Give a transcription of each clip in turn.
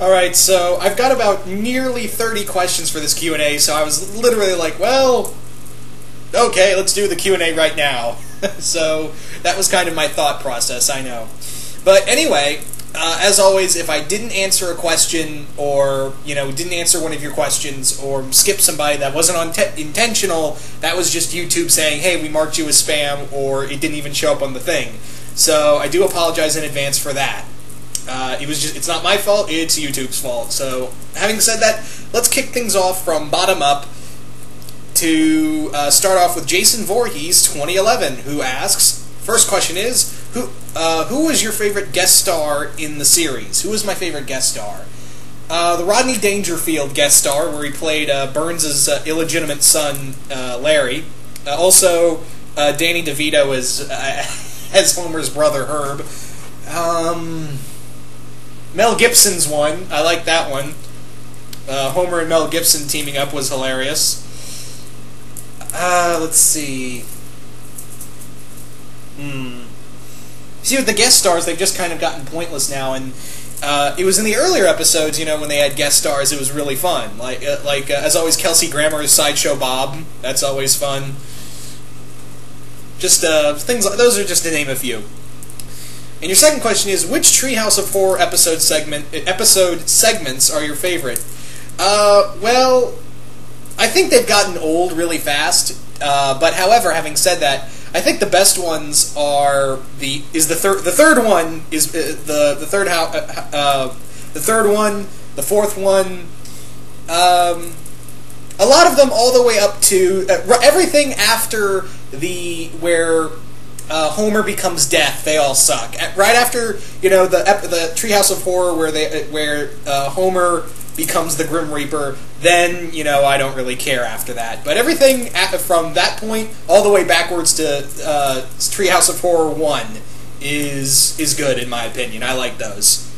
Alright, so I've got about nearly 30 questions for this Q&A, so I was literally like, well, okay, let's do the Q&A right now. So that was kind of my thought process, I know. But anyway, as always, if I didn't answer a question, or, didn't answer one of your questions, or skipped somebody that wasn't intentional, that was just YouTube saying, hey, we marked you as spam, or it didn't even show up on the thing. So I do apologize in advance for that. It's not my fault, it's YouTube's fault. So, having said that, let's kick things off from bottom up to start off with Jason Voorhees, 2011, who asks, first question is, who was your favorite guest star in the series? Who was my favorite guest star? The Rodney Dangerfield guest star, where he played Burns' illegitimate son, Larry. Also, Danny DeVito as Homer's brother, Herb. Mel Gibson's one. I like that one. Homer and Mel Gibson teaming up was hilarious. Let's see. See, with the guest stars, they've just kind of gotten pointless now, and it was in the earlier episodes, when they had guest stars, it was really fun. Like as always, Kelsey Grammer's Sideshow Bob. That's always fun. Just things like those are just to name a few. And your second question is, which Treehouse of Horror episode segments are your favorite? Well, I think they've gotten old really fast. But however, having said that, I think the best ones are the third one, the fourth one. A lot of them all the way up to everything after where Homer becomes Death. They all suck. Right after the Treehouse of Horror where Homer becomes the Grim Reaper, then I don't really care after that. But everything from that point all the way backwards to Treehouse of Horror 1 is good in my opinion. I like those.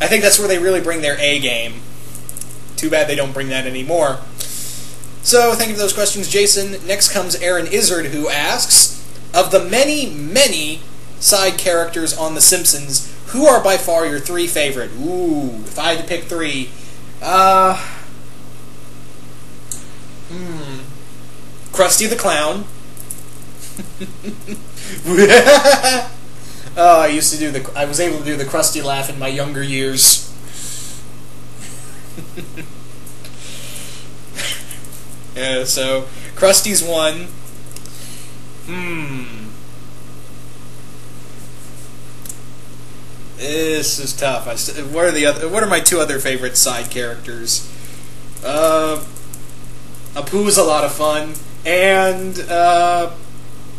I think that's where they really bring their A game. Too bad they don't bring that anymore. So, thank you for those questions, Jason. Next comes Aaron Izzard, who asks, of the many, many side characters on The Simpsons, who are by far your three favorite? Ooh, if I had to pick three, Krusty the Clown. Oh, I was able to do the Krusty laugh in my younger years. Yeah, so Krusty's one. This is tough. What are my two other favorite side characters? Apu's a lot of fun, and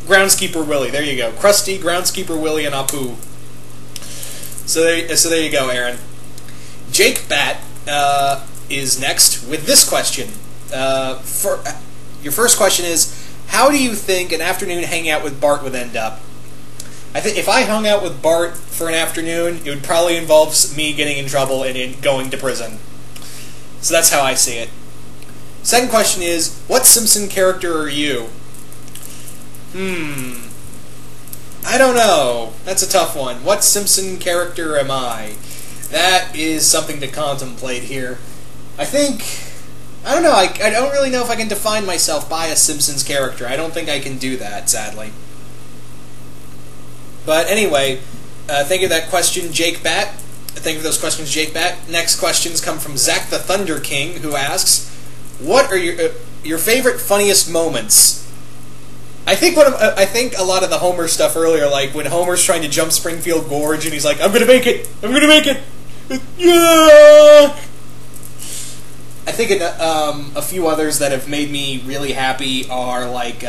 Groundskeeper Willie. There you go. Krusty, Groundskeeper Willie, and Apu. So there you go, Aaron. Jake Bat is next with this question. Your first question is, how do you think an afternoon hanging out with Bart would end up? I think if I hung out with Bart for an afternoon, it would probably involve me getting in trouble and going to prison. So that's how I see it. Second question is, what Simpson character are you? I don't know. That's a tough one. What Simpson character am I? That is something to contemplate here. I don't know. I don't really know if I can define myself by a Simpsons character. I don't think I can do that, sadly. But anyway, thank you for that question, Jake Bat. Thank you for those questions, Jake Bat. Next questions come from Zach the Thunder King, who asks, what are your favorite, funniest moments? I think a lot of the Homer stuff earlier, like when Homer's trying to jump Springfield Gorge and he's like, I'm gonna make it! I'm gonna make it! Yeah! I think a few others that have made me really happy are like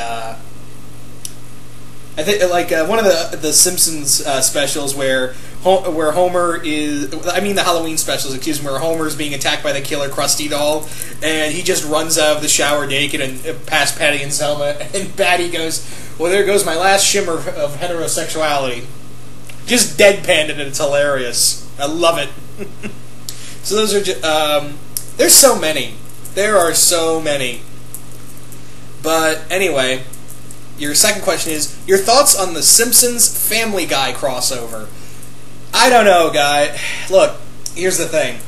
one of the Simpsons specials where Homer is, the Halloween specials, excuse me, where Homer's being attacked by the killer Krusty doll, and he just runs out of the shower naked and past Patty and Selma, and Patty goes, well, there goes my last shimmer of heterosexuality. Just deadpanned it, and it's hilarious. I love it. So those are just, there's so many. There are so many. But anyway, your second question is, your thoughts on the Simpsons Family Guy crossover? I don't know, guy. Look, here's the thing.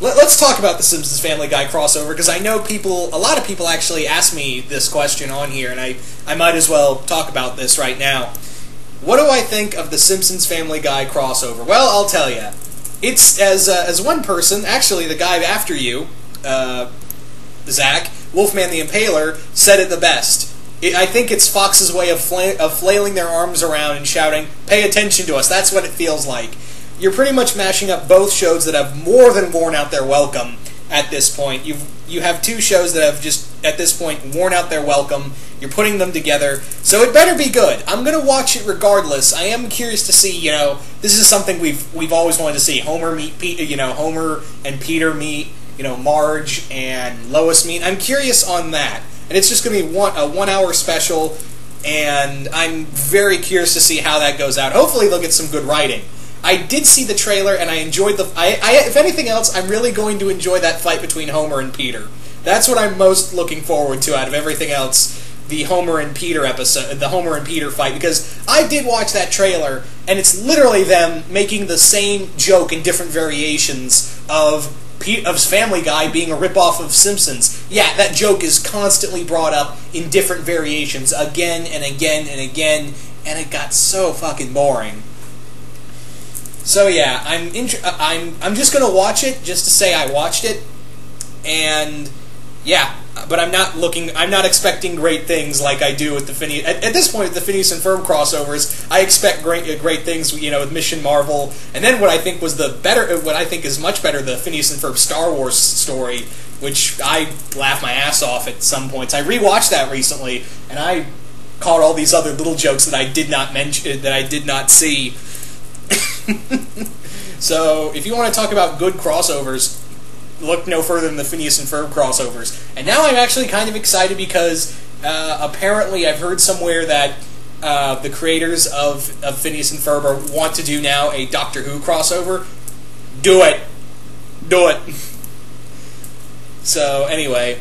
let's talk about the Simpsons Family Guy crossover, because I know a lot of people actually ask me this question on here, and I might as well talk about this right now. What do I think of the Simpsons Family Guy crossover? Well, I'll tell you. It's, as one person, actually the guy after you, Zach, Wolfman the Impaler, said it the best. I think it's Fox's way of flailing their arms around and shouting, "Pay attention to us." That's what it feels like. You're pretty much mashing up both shows that have more than worn out their welcome at this point. You have two shows that have just, at this point, worn out their welcome. You're putting them together, so it better be good. I'm going to watch it regardless. I am curious to see, this is something we've always wanted to see. Homer meet Pete, Homer and Peter meet, Marge and Lois meet. I'm curious on that. And it's just going to be a 1 hour special, and I'm very curious to see how that goes out. Hopefully they'll get some good writing. I did see the trailer, and I enjoyed if anything else, I'm really going to enjoy that fight between Homer and Peter. That's what I'm most looking forward to out of everything else, the Homer and Peter episode, the Homer and Peter fight, because I did watch that trailer, and it's literally them making the same joke in different variations of Family Guy being a ripoff of Simpsons. Yeah, that joke is constantly brought up in different variations, again and again and again, and it got so fucking boring. So yeah, I'm just gonna watch it just to say I watched it, and yeah, but I'm not expecting great things like I do with the Phineas. At this point, with the Phineas and Ferb crossovers, I expect great things, with Mission Marvel, and then what I think is much better, the Phineas and Ferb Star Wars story, which I laugh my ass off at some points. I rewatched that recently, and I caught all these other little jokes that I did not mention, that I did not see. So, if you want to talk about good crossovers, look no further than the Phineas and Ferb crossovers. And now I'm actually kind of excited because apparently I've heard somewhere that the creators of Phineas and Ferb want to do now a Doctor Who crossover. Do it. Do it. So, anyway,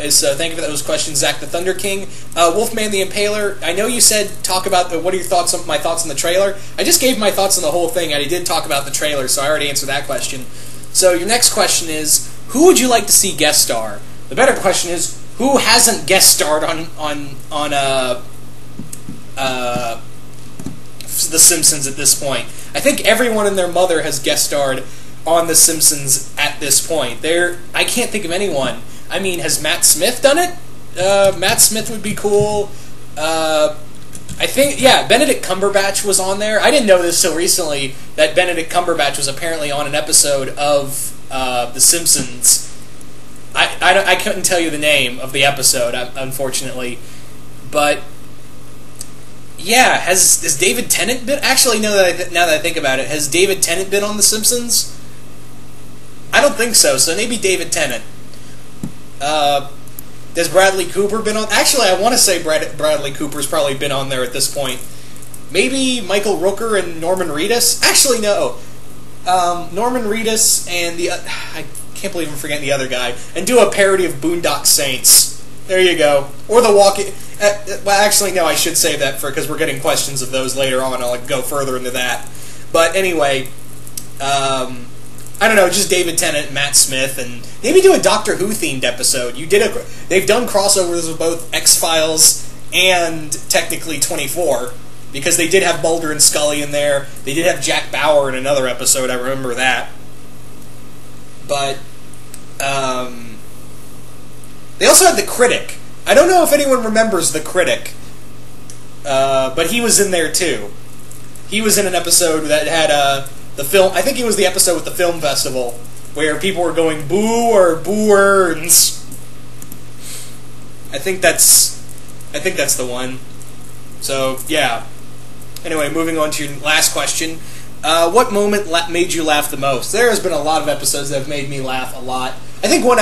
so thank you for those questions, Zach the Thunder King. Wolfman the Impaler, I know you said talk about what are your thoughts on my thoughts on the trailer. I just gave my thoughts on the whole thing, and I did talk about the trailer, so I already answered that question. So your next question is, who would you like to see guest star? The better question is, who hasn't guest starred on The Simpsons at this point? I think everyone and their mother has guest starred on The Simpsons at this point. I can't think of anyone. I mean, has Matt Smith done it? Matt Smith would be cool. I think, yeah, Benedict Cumberbatch was on there. I didn't know this till recently, that Benedict Cumberbatch was apparently on an episode of The Simpsons. I couldn't tell you the name of the episode, unfortunately. But, yeah, has David Tennant been... Actually, now that I think about it, has David Tennant been on The Simpsons? I don't think so, so maybe David Tennant. Has Bradley Cooper been on... Actually, I want to say Bradley Cooper's probably been on there at this point. Maybe Michael Rooker and Norman Reedus? Actually, no. Norman Reedus and I can't believe I'm forgetting the other guy. And do a parody of Boondock Saints. There you go. Or The Walking... well, actually, no, I should save that because we're getting questions of those later on. I'll go further into that. But anyway... I don't know, just David Tennant and Matt Smith, and maybe do a Doctor Who themed episode. They've done crossovers with both X-Files and technically 24, because they did have Mulder and Scully in there. They did have Jack Bauer in another episode, I remember that. But, they also had The Critic. I don't know if anyone remembers The Critic, but he was in there too. He was in an episode that had, the film, I think it was the episode with the film festival, where people were going boo or boo-erns. I think that's the one. So, yeah. Anyway, moving on to your last question. What moment made you laugh the most? There has been a lot of episodes that have made me laugh a lot. I think one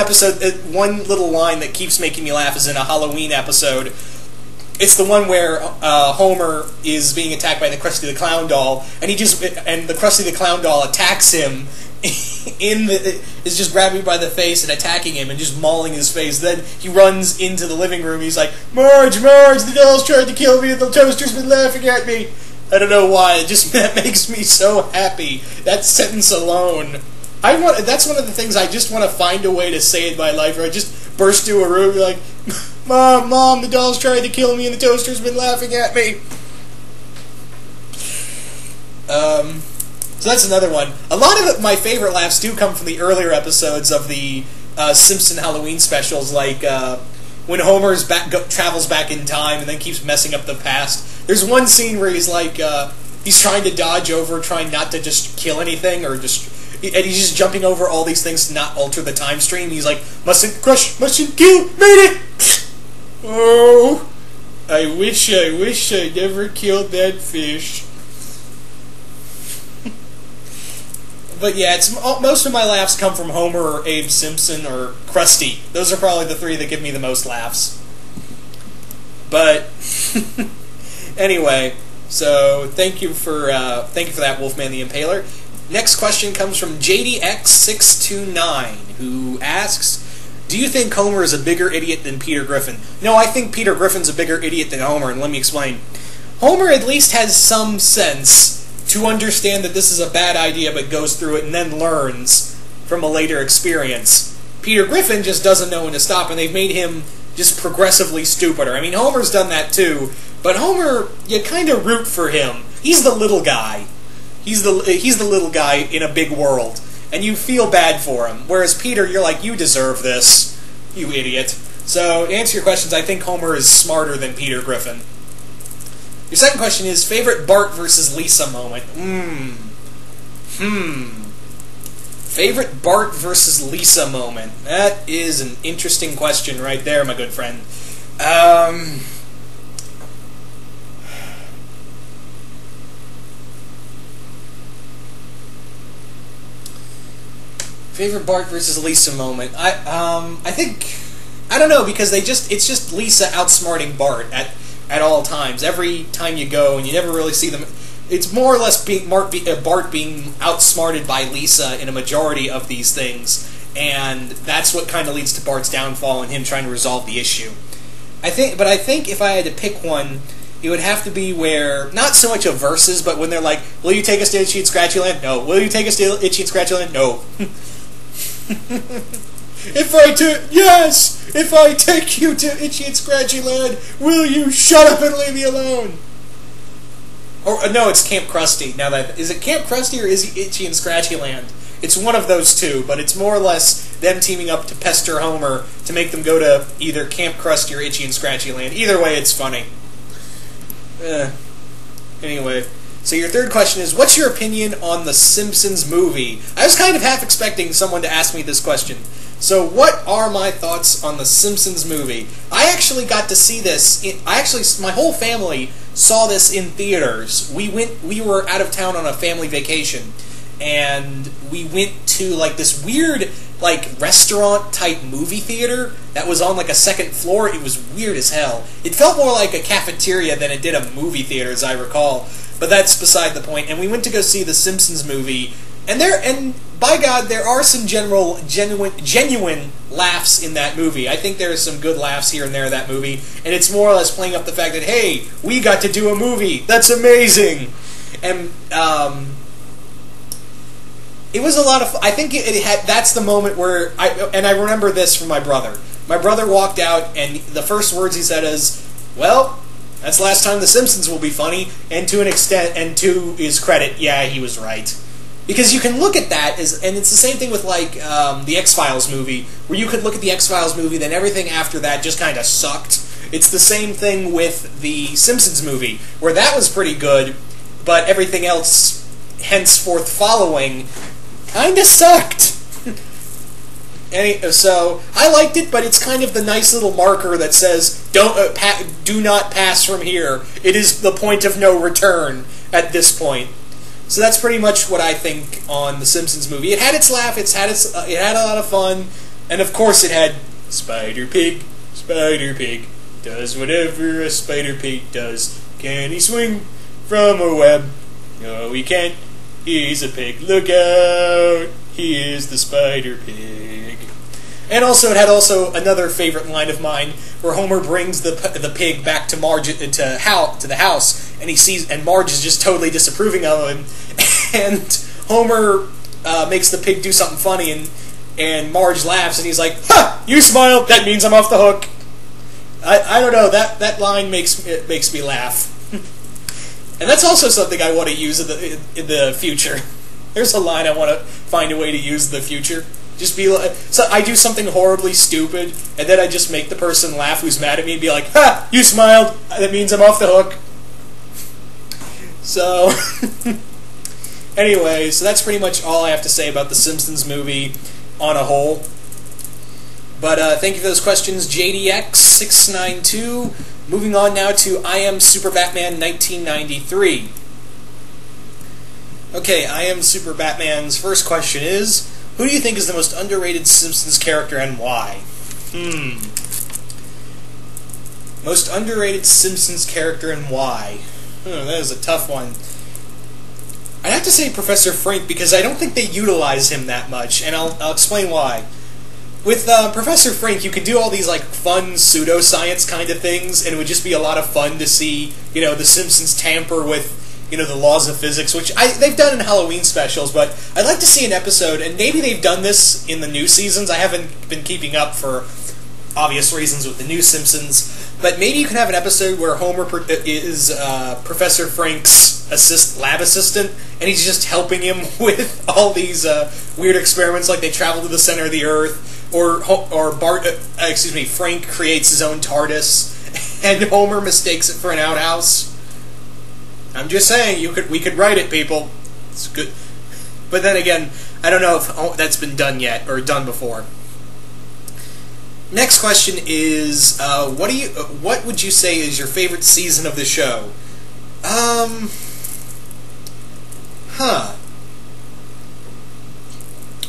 little line that keeps making me laugh is in a Halloween episode. It's the one where Homer is being attacked by the Krusty the Clown doll, and the Krusty the Clown doll attacks him. Is just grabbing by the face and attacking him and just mauling his face. Then he runs into the living room. He's like, "Marge, the doll's tried to kill me, and the toaster's been laughing at me." I don't know why. That makes me so happy. That sentence alone That's one of the things I just want to find a way to say in my life, where I just burst into a room and be like, Mom, the doll's trying to kill me and the toaster's been laughing at me. So that's another one. A lot of my favorite laughs do come from the earlier episodes of the Simpson Halloween specials, like when Homer travels back in time and then keeps messing up the past. There's one scene where he's like, he's trying to dodge over, trying not to just kill anything, and he's just jumping over all these things to not alter the time stream. He's like, mustn't crush, mustn't kill, made it! Oh, I wish I never killed that fish. But yeah, most of my laughs come from Homer or Abe Simpson or Krusty. Those are probably the three that give me the most laughs. But anyway, so thank you for that, Wolfman the Impaler. Next question comes from JDX629, who asks, do you think Homer is a bigger idiot than Peter Griffin? No, I think Peter Griffin's a bigger idiot than Homer, and let me explain. Homer at least has some sense to understand that this is a bad idea, but goes through it and then learns from a later experience. Peter Griffin just doesn't know when to stop, and they've made him just progressively stupider. I mean, Homer's done that too, but Homer, you kind of root for him. He's the little guy. He's the little guy in a big world, and you feel bad for him. Whereas Peter, you're like, you deserve this, you idiot. So, to answer your questions, I think Homer is smarter than Peter Griffin. Your second question is, favorite Bart versus Lisa moment? Favorite Bart versus Lisa moment? That is an interesting question right there, my good friend. Favorite Bart versus Lisa moment? I think, I don't know, because it's just Lisa outsmarting Bart at all times. Every time you go, and you never really see them. It's more or less Bart being outsmarted by Lisa in a majority of these things, and that's what kind of leads to Bart's downfall and him trying to resolve the issue. I think if I had to pick one, it would have to be where, not so much a versus, but when they're like, will you take us to Itchy and Scratchy Land? No. Will you take us to Itchy and Scratchy Land? No. If I take you to Itchy and Scratchy Land, will you shut up and leave me alone? Or no, it's Camp Krusty. Now is it Camp Krusty or is it Itchy and Scratchy Land? It's one of those two, but it's more or less them teaming up to pester Homer to make them go to either Camp Krusty or Itchy and Scratchy Land. Either way, it's funny. Anyway, so your third question is, what's your opinion on the Simpsons movie? I was kind of half expecting someone to ask me this question. So what are my thoughts on the Simpsons movie? I actually got to see this. My whole family saw this in theaters. We were out of town on a family vacation, and we went to like this weird restaurant type movie theater that was on like a second floor. It was weird as hell. It felt more like a cafeteria than it did a movie theater, as I recall. But that's beside the point. And we went to go see the Simpsons movie, and by God, there are some genuine laughs in that movie. I think there are some good laughs here and there in that movie, and it's more or less playing up the fact that, hey, we got to do a movie. That's amazing. And it was a lot of. I think that's the moment where I remember this from my brother. My brother walked out, and the first words he said is, "Well, that's the last time the Simpsons will be funny." And to an extent, and to his credit, yeah, he was right. Because you can look at that and it's the same thing with the X-Files movie, where you could look at the X-Files movie, then everything after that just kind of sucked. It's the same thing with the Simpsons movie, where that was pretty good, but everything else henceforth following kind of sucked. So I liked it, but it's kind of the nice little marker that says, do not pass from here. It is the point of no return at this point. So that's pretty much what I think on the Simpsons movie. It had its laugh, it had a lot of fun, and of course it had Spider Pig does whatever a Spider Pig does. Can he swing from a web? No, he can't. He's a pig. Look out! He is the Spider Pig. And also, it had another favorite line of mine, where Homer brings the pig back to Marge to the house, and Marge is just totally disapproving of him, and Homer makes the pig do something funny, and Marge laughs, and he's like, "Ha! You smiled. That means I'm off the hook." I don't know, that line makes me laugh. And that's also something I want to use in the future. There's a line I want to find a way to use in the future. Just be like, so I do something horribly stupid, and then I just make the person laugh who's mad at me and be like, "Ha! You smiled. That means I'm off the hook." So, anyway, so that's pretty much all I have to say about the Simpsons movie on a whole. But thank you for those questions, JDX692. Moving on now to I Am Super Batman 1993. Okay, I Am Super Batman's first question is, who do you think is the most underrated Simpsons character and why? Most underrated Simpsons character and why? That is a tough one. I'd have to say Professor Frink because I don't think they utilize him that much, and I'll explain why. With Professor Frink, you could do all these like fun pseudoscience kind of things, and it would just be a lot of fun to see, the Simpsons tamper with, the laws of physics, which they've done in Halloween specials, but I'd like to see an episode, and maybe they've done this in the new seasons. I haven't been keeping up for obvious reasons with the new Simpsons, but maybe you can have an episode where Homer is Professor Frank's lab assistant, and he's just helping him with all these weird experiments, like they travel to the center of the Earth, or Frank creates his own TARDIS, and Homer mistakes it for an outhouse. I'm just saying, we could write it, people. It's good, but then again, I don't know if that's been done yet or done before. Next question is, what would you say is your favorite season of the show? I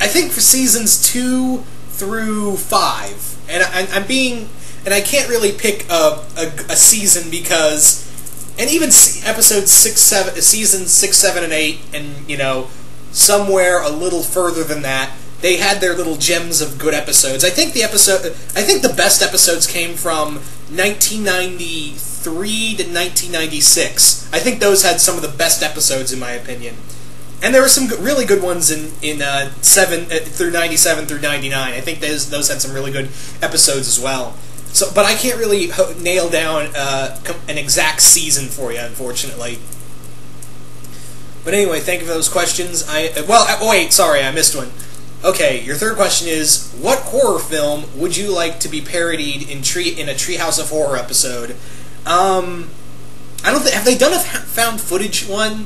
think for seasons 2 through 5, and I can't really pick a season because, and even episodes 6, 7, seasons 6, 7, and 8, and somewhere a little further than that, they had their little gems of good episodes. I think the best episodes came from 1993 to 1996. I think those had some of the best episodes in my opinion. And there were some really good ones in 7 through 97 through 99. I think those had some really good episodes as well. So, but I can't really nail down an exact season for you, unfortunately. But anyway, thank you for those questions. Wait, sorry, I missed one. Okay, your third question is, what horror film would you like to be parodied in a Treehouse of Horror episode? Have they done a found footage one?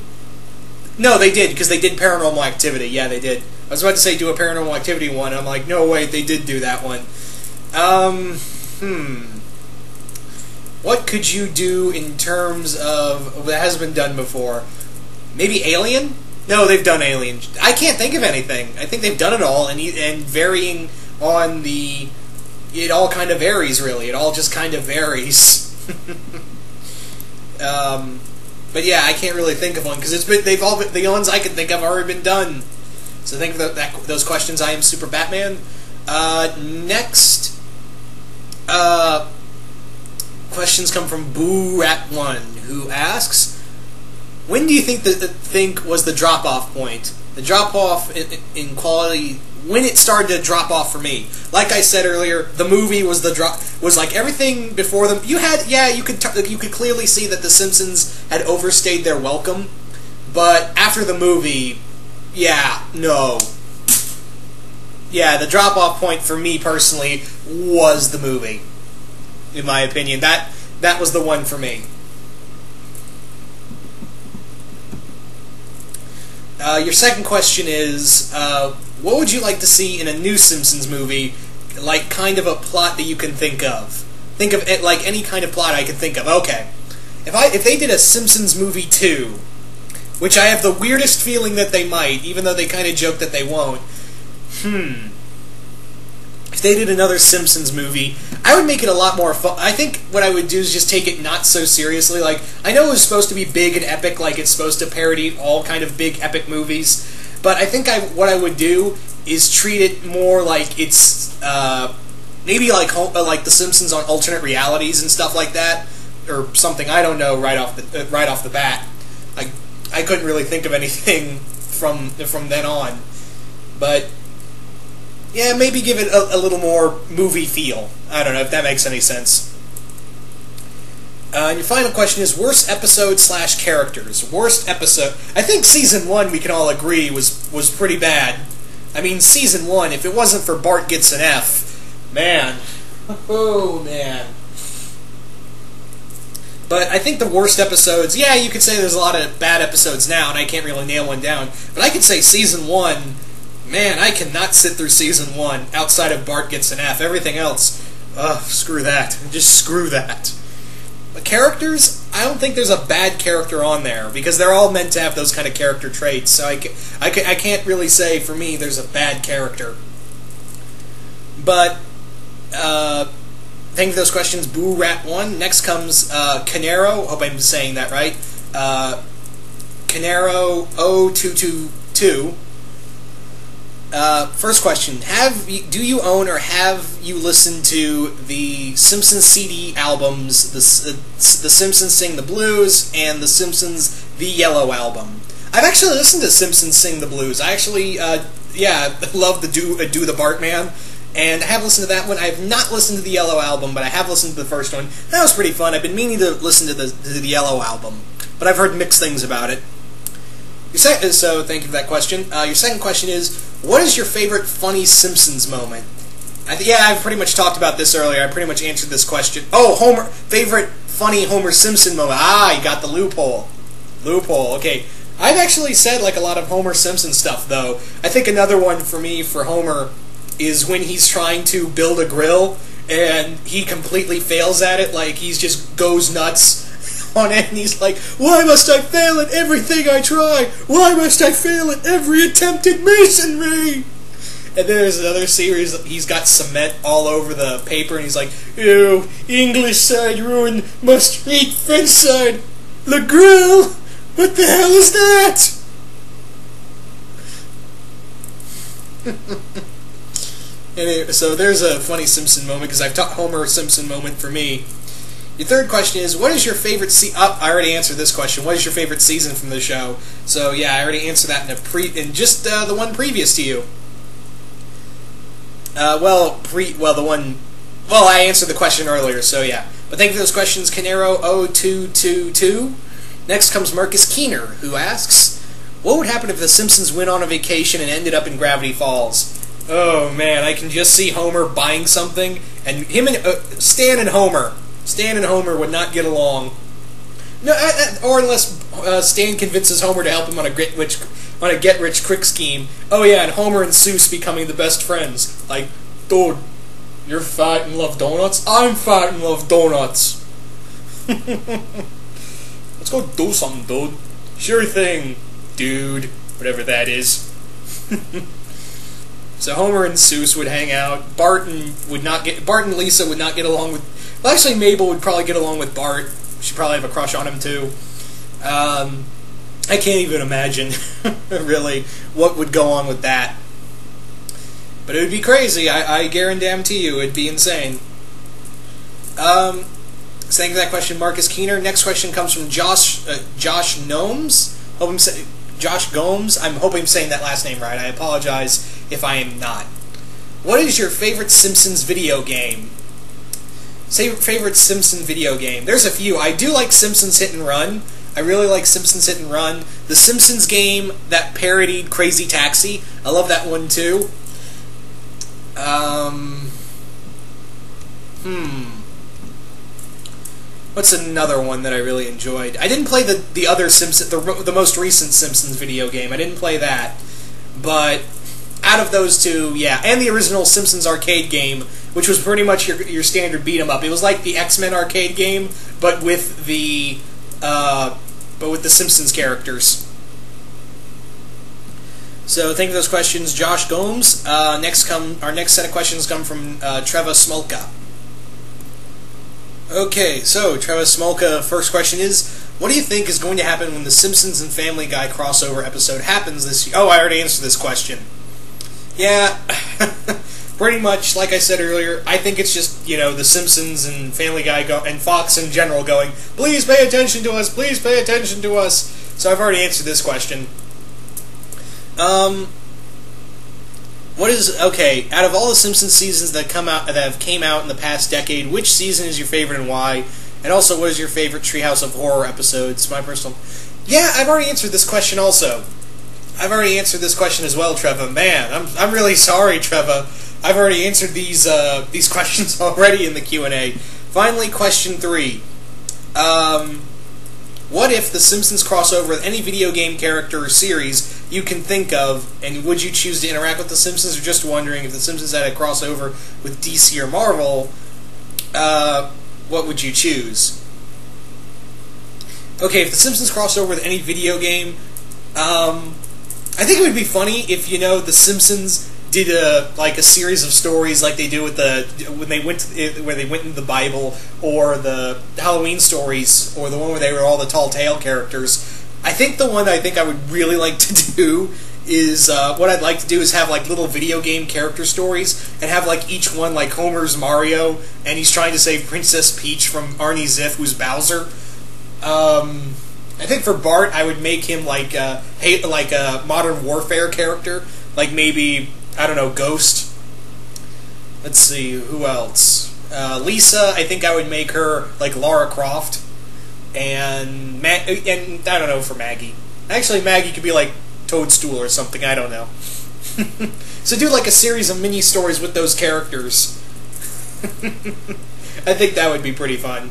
No, they did, because they did Paranormal Activity. Yeah, they did. I was about to say do a Paranormal Activity one, and I'm like, no, wait, they did do that one. What could you do in terms of that has been done before? Maybe Alien? No, they've done Alien. I can't think of anything. I think they've done it all, and varying on the... It all kind of varies, really. It all just kind of varies. But yeah, I can't really think of one, because the ones I can think of have already been done. So thank you for those questions. I Am Super Batman. Next... questions come from BooRat1, who asks, when do you think was the drop-off point? The drop-off in quality, when it started to drop off for me. Like I said earlier, the movie was like everything before them. You could clearly see that The Simpsons had overstayed their welcome, but after the movie, no. Yeah, the drop-off point for me personally was the movie. In my opinion, that was the one for me. Your second question is, what would you like to see in a new Simpsons movie, like kind of a plot that you can think of? Think of it like any kind of plot I can think of. Okay. If they did a Simpsons movie 2, which I have the weirdest feeling that they might, even though they kind of joke that they won't, if they did another Simpsons movie, I would make it a lot more fun. I think what I would do is just take it not so seriously. Like, I know it was supposed to be big and epic, like it's supposed to parody all kind of big epic movies, but I think what I would do is treat it more like it's maybe like The Simpsons on alternate realities and stuff like that, or something. I don't know right off the bat. I couldn't really think of anything from then on. But yeah, maybe give it a little more movie feel. I don't know if that makes any sense. And your final question is worst episode / characters. Worst episode. I think season 1 we can all agree was pretty bad. I mean, season 1, if it wasn't for Bart Gets an F, man. Oh, man. But I think the worst episodes, yeah, you could say there's a lot of bad episodes now, and I can't really nail one down. But I could say season 1, man, I cannot sit through season 1 outside of Bart Gets an F. Everything else, screw that. Just screw that. But characters, I don't think there's a bad character on there, because they're all meant to have those kind of character traits. So I can't really say, for me, there's a bad character. But, thank you for those questions, Boo Rat 1. Next comes Canero. Hope I'm saying that right. Canero 0222. First question: do you own or have you listened to the Simpsons CD albums, the Simpsons Sing the Blues and the Simpsons The Yellow album? I've actually listened to Simpsons Sing the Blues. I actually, love the Do the Bartman. And I have listened to that one. I have not listened to the Yellow album, but I have listened to the first one. That was pretty fun. I've been meaning to listen to the Yellow album, but I've heard mixed things about it. So thank you for that question. Your second question is, what is your favorite funny Simpsons moment? I've pretty much talked about this earlier. I pretty much answered this question. Oh, favorite funny Homer Simpson moment. You got the loophole. Okay. I've actually said like a lot of Homer Simpson stuff, though. I think another one for me, for Homer, is when he's trying to build a grill and he completely fails at it, like he just goes nuts on it, and he's like, why must I fail at everything I try? Why must I fail at every attempt at masonry? And then there's another series, he's got cement all over the paper, and he's like, ew, English side ruined, must eat French side. Le grill? What the hell is that? Anyway, so there's a funny Simpson moment, because I've taught Homer Simpson moment for me. Your third question is, what is your favorite I already answered this question. What is your favorite season from the show? So yeah, I already answered that in just the one previous to you. I answered the question earlier, so yeah. But thank you for those questions, Canero 0222. Next comes Marcus Keener, who asks, what would happen if the Simpsons went on a vacation and ended up in Gravity Falls? Oh man, I can just see Homer buying something, and him and Stan and Homer would not get along. No, or unless Stan convinces Homer to help him on a get-rich-quick scheme. Oh yeah, and Homer and Seuss becoming the best friends. Like, dude, you're fat and love donuts? I'm fat and love donuts. Let's go do something, dude. Sure thing, dude. Whatever that is. So Homer and Seuss would hang out. Bart and Lisa would not get along with... Well, actually, Mabel would probably get along with Bart. She'd probably have a crush on him, too. I can't even imagine, really, what would go on with that. But it would be crazy. I guarantee you, it'd be insane. Thank you for that question, Marcus Keener. Next question comes from Josh Gnomes. Josh Gomes. I'm hoping I'm saying that last name right. I apologize if I am not. What is your favorite Simpsons video game? Favorite Simpsons video game? There's a few. I do like Simpsons Hit and Run. I really like Simpsons Hit and Run. The Simpsons game that parodied Crazy Taxi. I love that one too. What's another one that I really enjoyed? I didn't play the other Simpsons, the most recent Simpsons video game. I didn't play that, but out of those two, yeah, and the original Simpsons arcade game, which was pretty much your standard beat 'em up. It was like the X-Men arcade game, but with the Simpsons characters. So thank you for those questions, Josh Gomes. Our next set of questions come from Trevor Smolka. Okay, so Trevor Smolka, first question is, what do you think is going to happen when the Simpsons and Family Guy crossover episode happens this year? Oh, I already answered this question. Yeah, pretty much, like I said earlier, I think it's just, the Simpsons and Family Guy and Fox in general going, please pay attention to us, please pay attention to us. So I've already answered this question. What is okay? Out of all the Simpsons seasons that have came out in the past decade, which season is your favorite and why? And also, what is your favorite Treehouse of Horror episodes? My personal. Yeah, I've already answered this question. Also, I've already answered this question as well, Trevor. Man, I'm really sorry, Trevor. I've already answered these questions already in the Q&A. Finally, question 3. What if the Simpsons crossover with any video game character or series you can think of, and would you choose to interact with the Simpsons, or just wondering if the Simpsons had a crossover with DC or Marvel, what would you choose? Okay, if the Simpsons crossover with any video game, I think it would be funny if, the Simpsons did a series of stories like they do with when they went into the Bible, or the Halloween stories, or the one where they were all the tall tale characters. I think the one I would really like to do is what I'd like to do is have like little video game character stories, and have like each one like Homer's Mario, and he's trying to save Princess Peach from Arnie Ziff, who's Bowser. I think for Bart, I would make him like a Modern Warfare character, like maybe, I don't know, Ghost. Let's see, who else? Lisa, I think I would make her like Lara Croft, and I don't know for Maggie. Actually, Maggie could be like Toadstool or something. I don't know. So do like a series of mini stories with those characters. I think that would be pretty fun.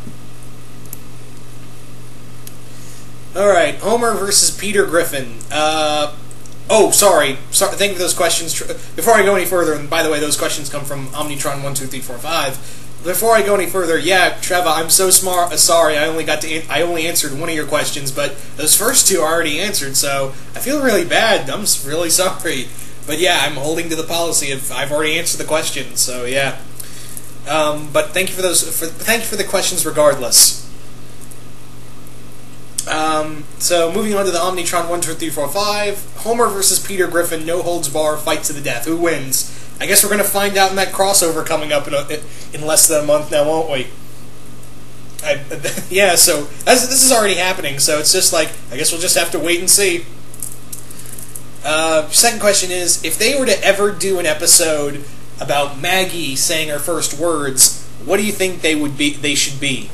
Alright, Homer versus Peter Griffin. Oh, sorry. Thank you for those questions. Before I go any further, and by the way, those questions come from Omnitron12345. Before I go any further, yeah, Trevor, I'm so sorry. I only answered one of your questions, but those first two I already answered, so I feel really bad. I'm really sorry. But yeah, I'm holding to the policy of I've already answered the question, so yeah. But thank you for those. Thank you for the questions, regardless. So moving on to the Omnitron 1, 2, 3, 4, 5. Homer versus Peter Griffin, no holds bar, fight to the death. Who wins? I guess we're going to find out in that crossover coming up in less than a month now, won't we? Yeah, so this is already happening, so it's just like, I guess we'll just have to wait and see. Second question is, if they were to ever do an episode about Maggie saying her first words, what do you think they should be?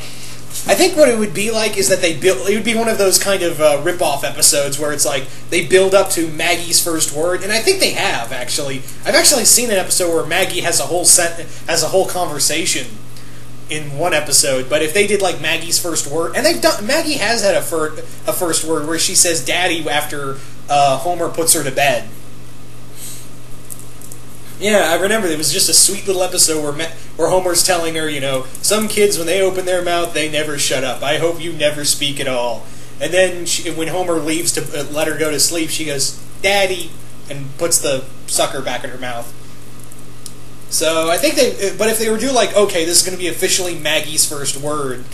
I think what it would be like is that it would be one of those kind of rip-off episodes where it's like they build up to Maggie's first word, and I think they have, actually. I've actually seen an episode where Maggie has a whole conversation in one episode, but if they did like Maggie's first word, and Maggie has had a first word where she says "Daddy" after Homer puts her to bed. Yeah, I remember it was just a sweet little episode where Homer's telling her, some kids, when they open their mouth, they never shut up. I hope you never speak at all. And then when Homer leaves to let her go to sleep, she goes, "Daddy," and puts the sucker back in her mouth. So I think but if they were to do like, okay, this is going to be officially Maggie's first word,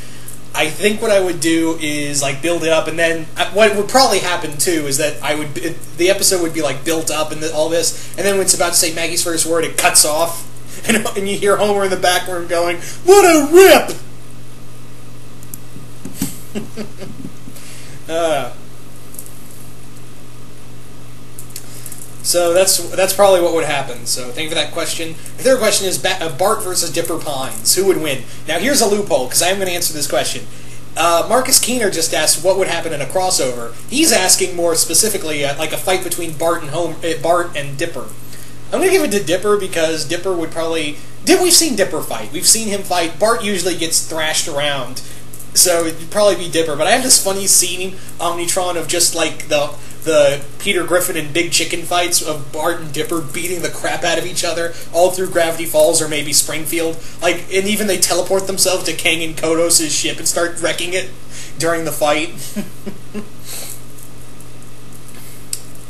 I think what I would do is like build it up, and then what would probably happen too is that the episode would be like built up and all this, and then when it's about to say Maggie's first word, it cuts off, and you hear Homer in the background going, "What a rip!" So that's probably what would happen. So thank you for that question. The third question is Bart versus Dipper Pines. Who would win? Now here's a loophole, because I'm going to answer this question. Marcus Keener just asked what would happen in a crossover. He's asking more specifically like a fight between Bart and Dipper. I'm going to give it to Dipper because Dipper would probably... We've seen Dipper fight. We've seen him fight. Bart usually gets thrashed around, so it'd probably be Dipper. But I have this funny scene, Omnitron, of just like the Peter Griffin and Big Chicken fights of Bart and Dipper beating the crap out of each other all through Gravity Falls or maybe Springfield. And even they teleport themselves to Kang and Kodos' ship and start wrecking it during the fight.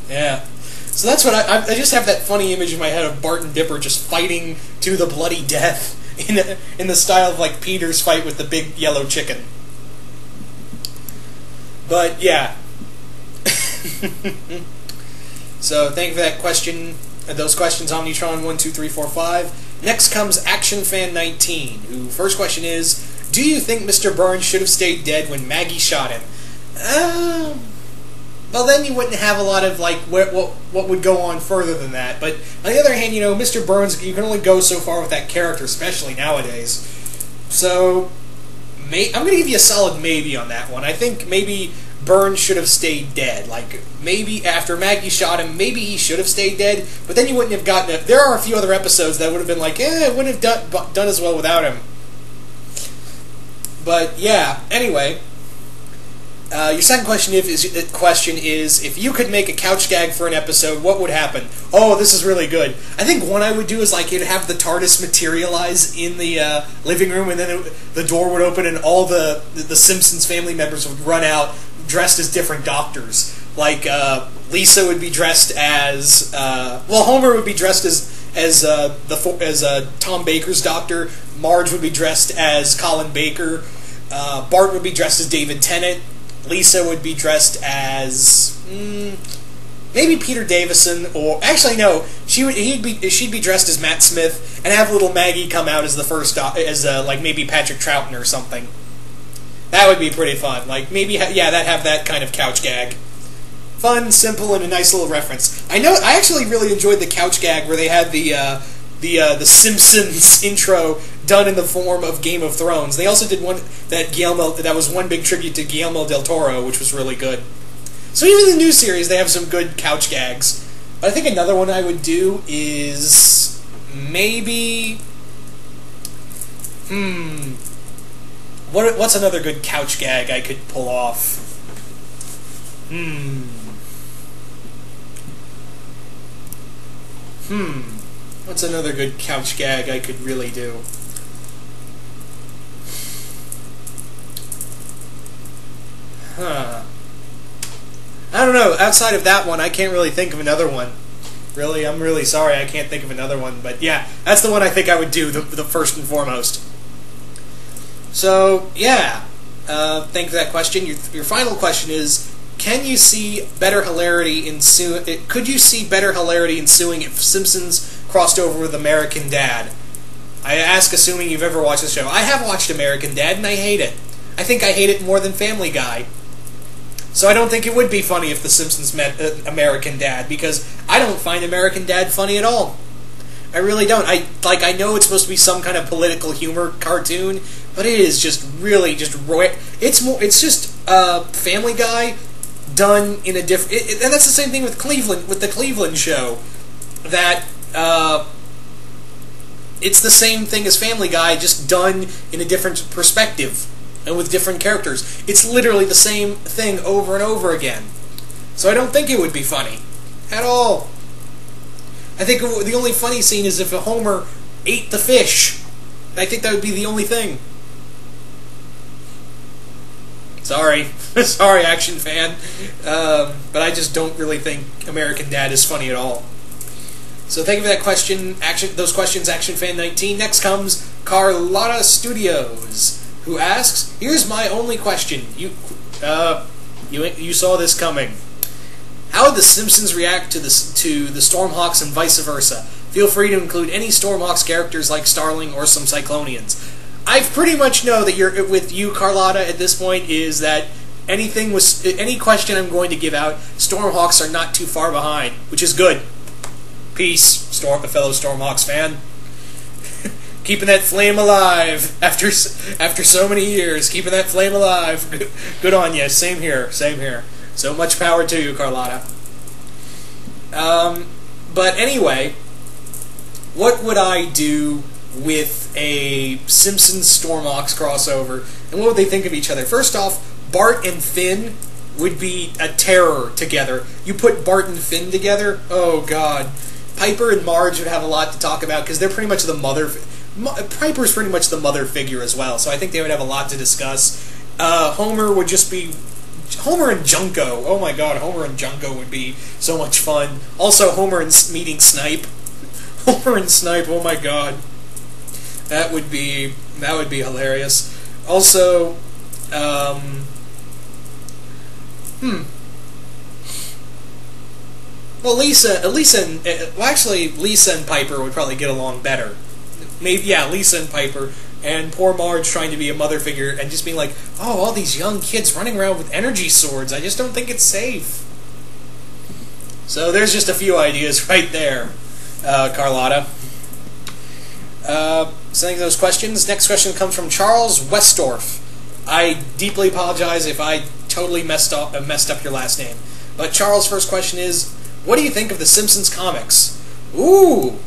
Yeah. So that's what I just have that funny image in my head of Bart and Dipper just fighting to the bloody death in the style of like Peter's fight with the big yellow chicken. But yeah. So thank you for that question. Those questions, Omnitron 1, 2, 3, 4, 5. Next comes Action Fan 19, who first question is, do you think Mr. Burns should have stayed dead when Maggie shot him? well, then you wouldn't have a lot of, like, what would go on further than that. But on the other hand, you know, Mr. Burns, you can only go so far with that character, especially nowadays. So, I'm going to give you a solid maybe on that one. I think maybe Burns should have stayed dead. Like, maybe after Maggie shot him, maybe he should have stayed dead, but then you wouldn't have gotten it. There are a few other episodes that would have been like, it wouldn't have done as well without him. But, yeah, anyway. Your second question is, if you could make a couch gag for an episode, what would happen? Oh, this is really good. I think one I would do is, like, you'd have the TARDIS materialize in the living room, and then the door would open, and all the Simpsons family members would run out dressed as different doctors. Like, Lisa would be dressed as... Homer would be dressed as Tom Baker's doctor. Marge would be dressed as Colin Baker. Bart would be dressed as David Tennant. Lisa would be dressed as maybe Peter Davison, or actually no, she'd be dressed as Matt Smith, and have little Maggie come out as the first like maybe Patrick Troughton or something. That would be pretty fun. Like maybe that'd have that kind of couch gag. Fun, simple, and a nice little reference. I actually really enjoyed the couch gag where they had the Simpsons intro done in the form of Game of Thrones. They also did one that was one big tribute to Guillermo del Toro, which was really good. So even in the new series, they have some good couch gags. But I think another one I would do is maybe what's another good couch gag I could pull off? What's another good couch gag I could really do? I don't know. Outside of that one, I can't really think of another one. Really, I'm really sorry I can't think of another one. But yeah, that's the one I think I would do, the first and foremost. So, yeah. Thank you for that question. Your final question is, could you see better hilarity ensuing if Simpsons crossed over with American Dad? I ask assuming you've ever watched the show. I have watched American Dad, and I hate it. I think I hate it more than Family Guy. So I don't think it would be funny if The Simpsons met American Dad, because I don't find American Dad funny at all. I really don't. I know it's supposed to be some kind of political humor cartoon, but it is just really it's just Family Guy done in a different... and that's the same thing with the Cleveland show. That it's the same thing as Family Guy, just done in a different perspective and with different characters. It's literally the same thing over and over again. So I don't think it would be funny at all. I think the only funny scene is if a Homer ate the fish. I think that would be the only thing. Sorry. Sorry, action fan. But I just don't really think American Dad is funny at all. So thank you for that question, those questions, Action Fan 19. Next comes Carlotta Studios, who asks, "Here's my only question. You saw this coming. How would the Simpsons react to the Stormhawks and vice versa? Feel free to include any Stormhawks characters like Starling or some Cyclonians." I pretty much know that you're with you, Carlotta, at this point, is that any question I'm going to give out, Stormhawks are not too far behind, which is good. Peace, fellow Stormhawks fan. Keeping that flame alive after so many years. Keeping that flame alive. Good on you. Same here. Same here. So much power to you, Carlotta. But anyway, what would I do with a Simpsons Stormhawks crossover, and what would they think of each other? First off, Bart and Finn would be a terror together. You put Bart and Finn together, oh god. Piper and Marge would have a lot to talk about, because they're pretty much the mother... Piper's pretty much the mother figure as well, so I think they would have a lot to discuss. Homer would just be... Homer and Junko. Oh my god, Homer and Junko would be so much fun. Also, Homer and meeting Snipe. Homer and Snipe, oh my god. That would be hilarious. Also, well, Lisa and Piper would probably get along better. Maybe, yeah, Lisa and Piper, and poor Marge trying to be a mother figure and just being like, oh, all these young kids running around with energy swords, I just don't think it's safe. So there's just a few ideas right there, Carlotta. Sending those questions. Next question comes from Charles Westorf. I deeply apologize if I totally messed up your last name. But Charles' first question is, what do you think of the Simpsons comics? Ooh,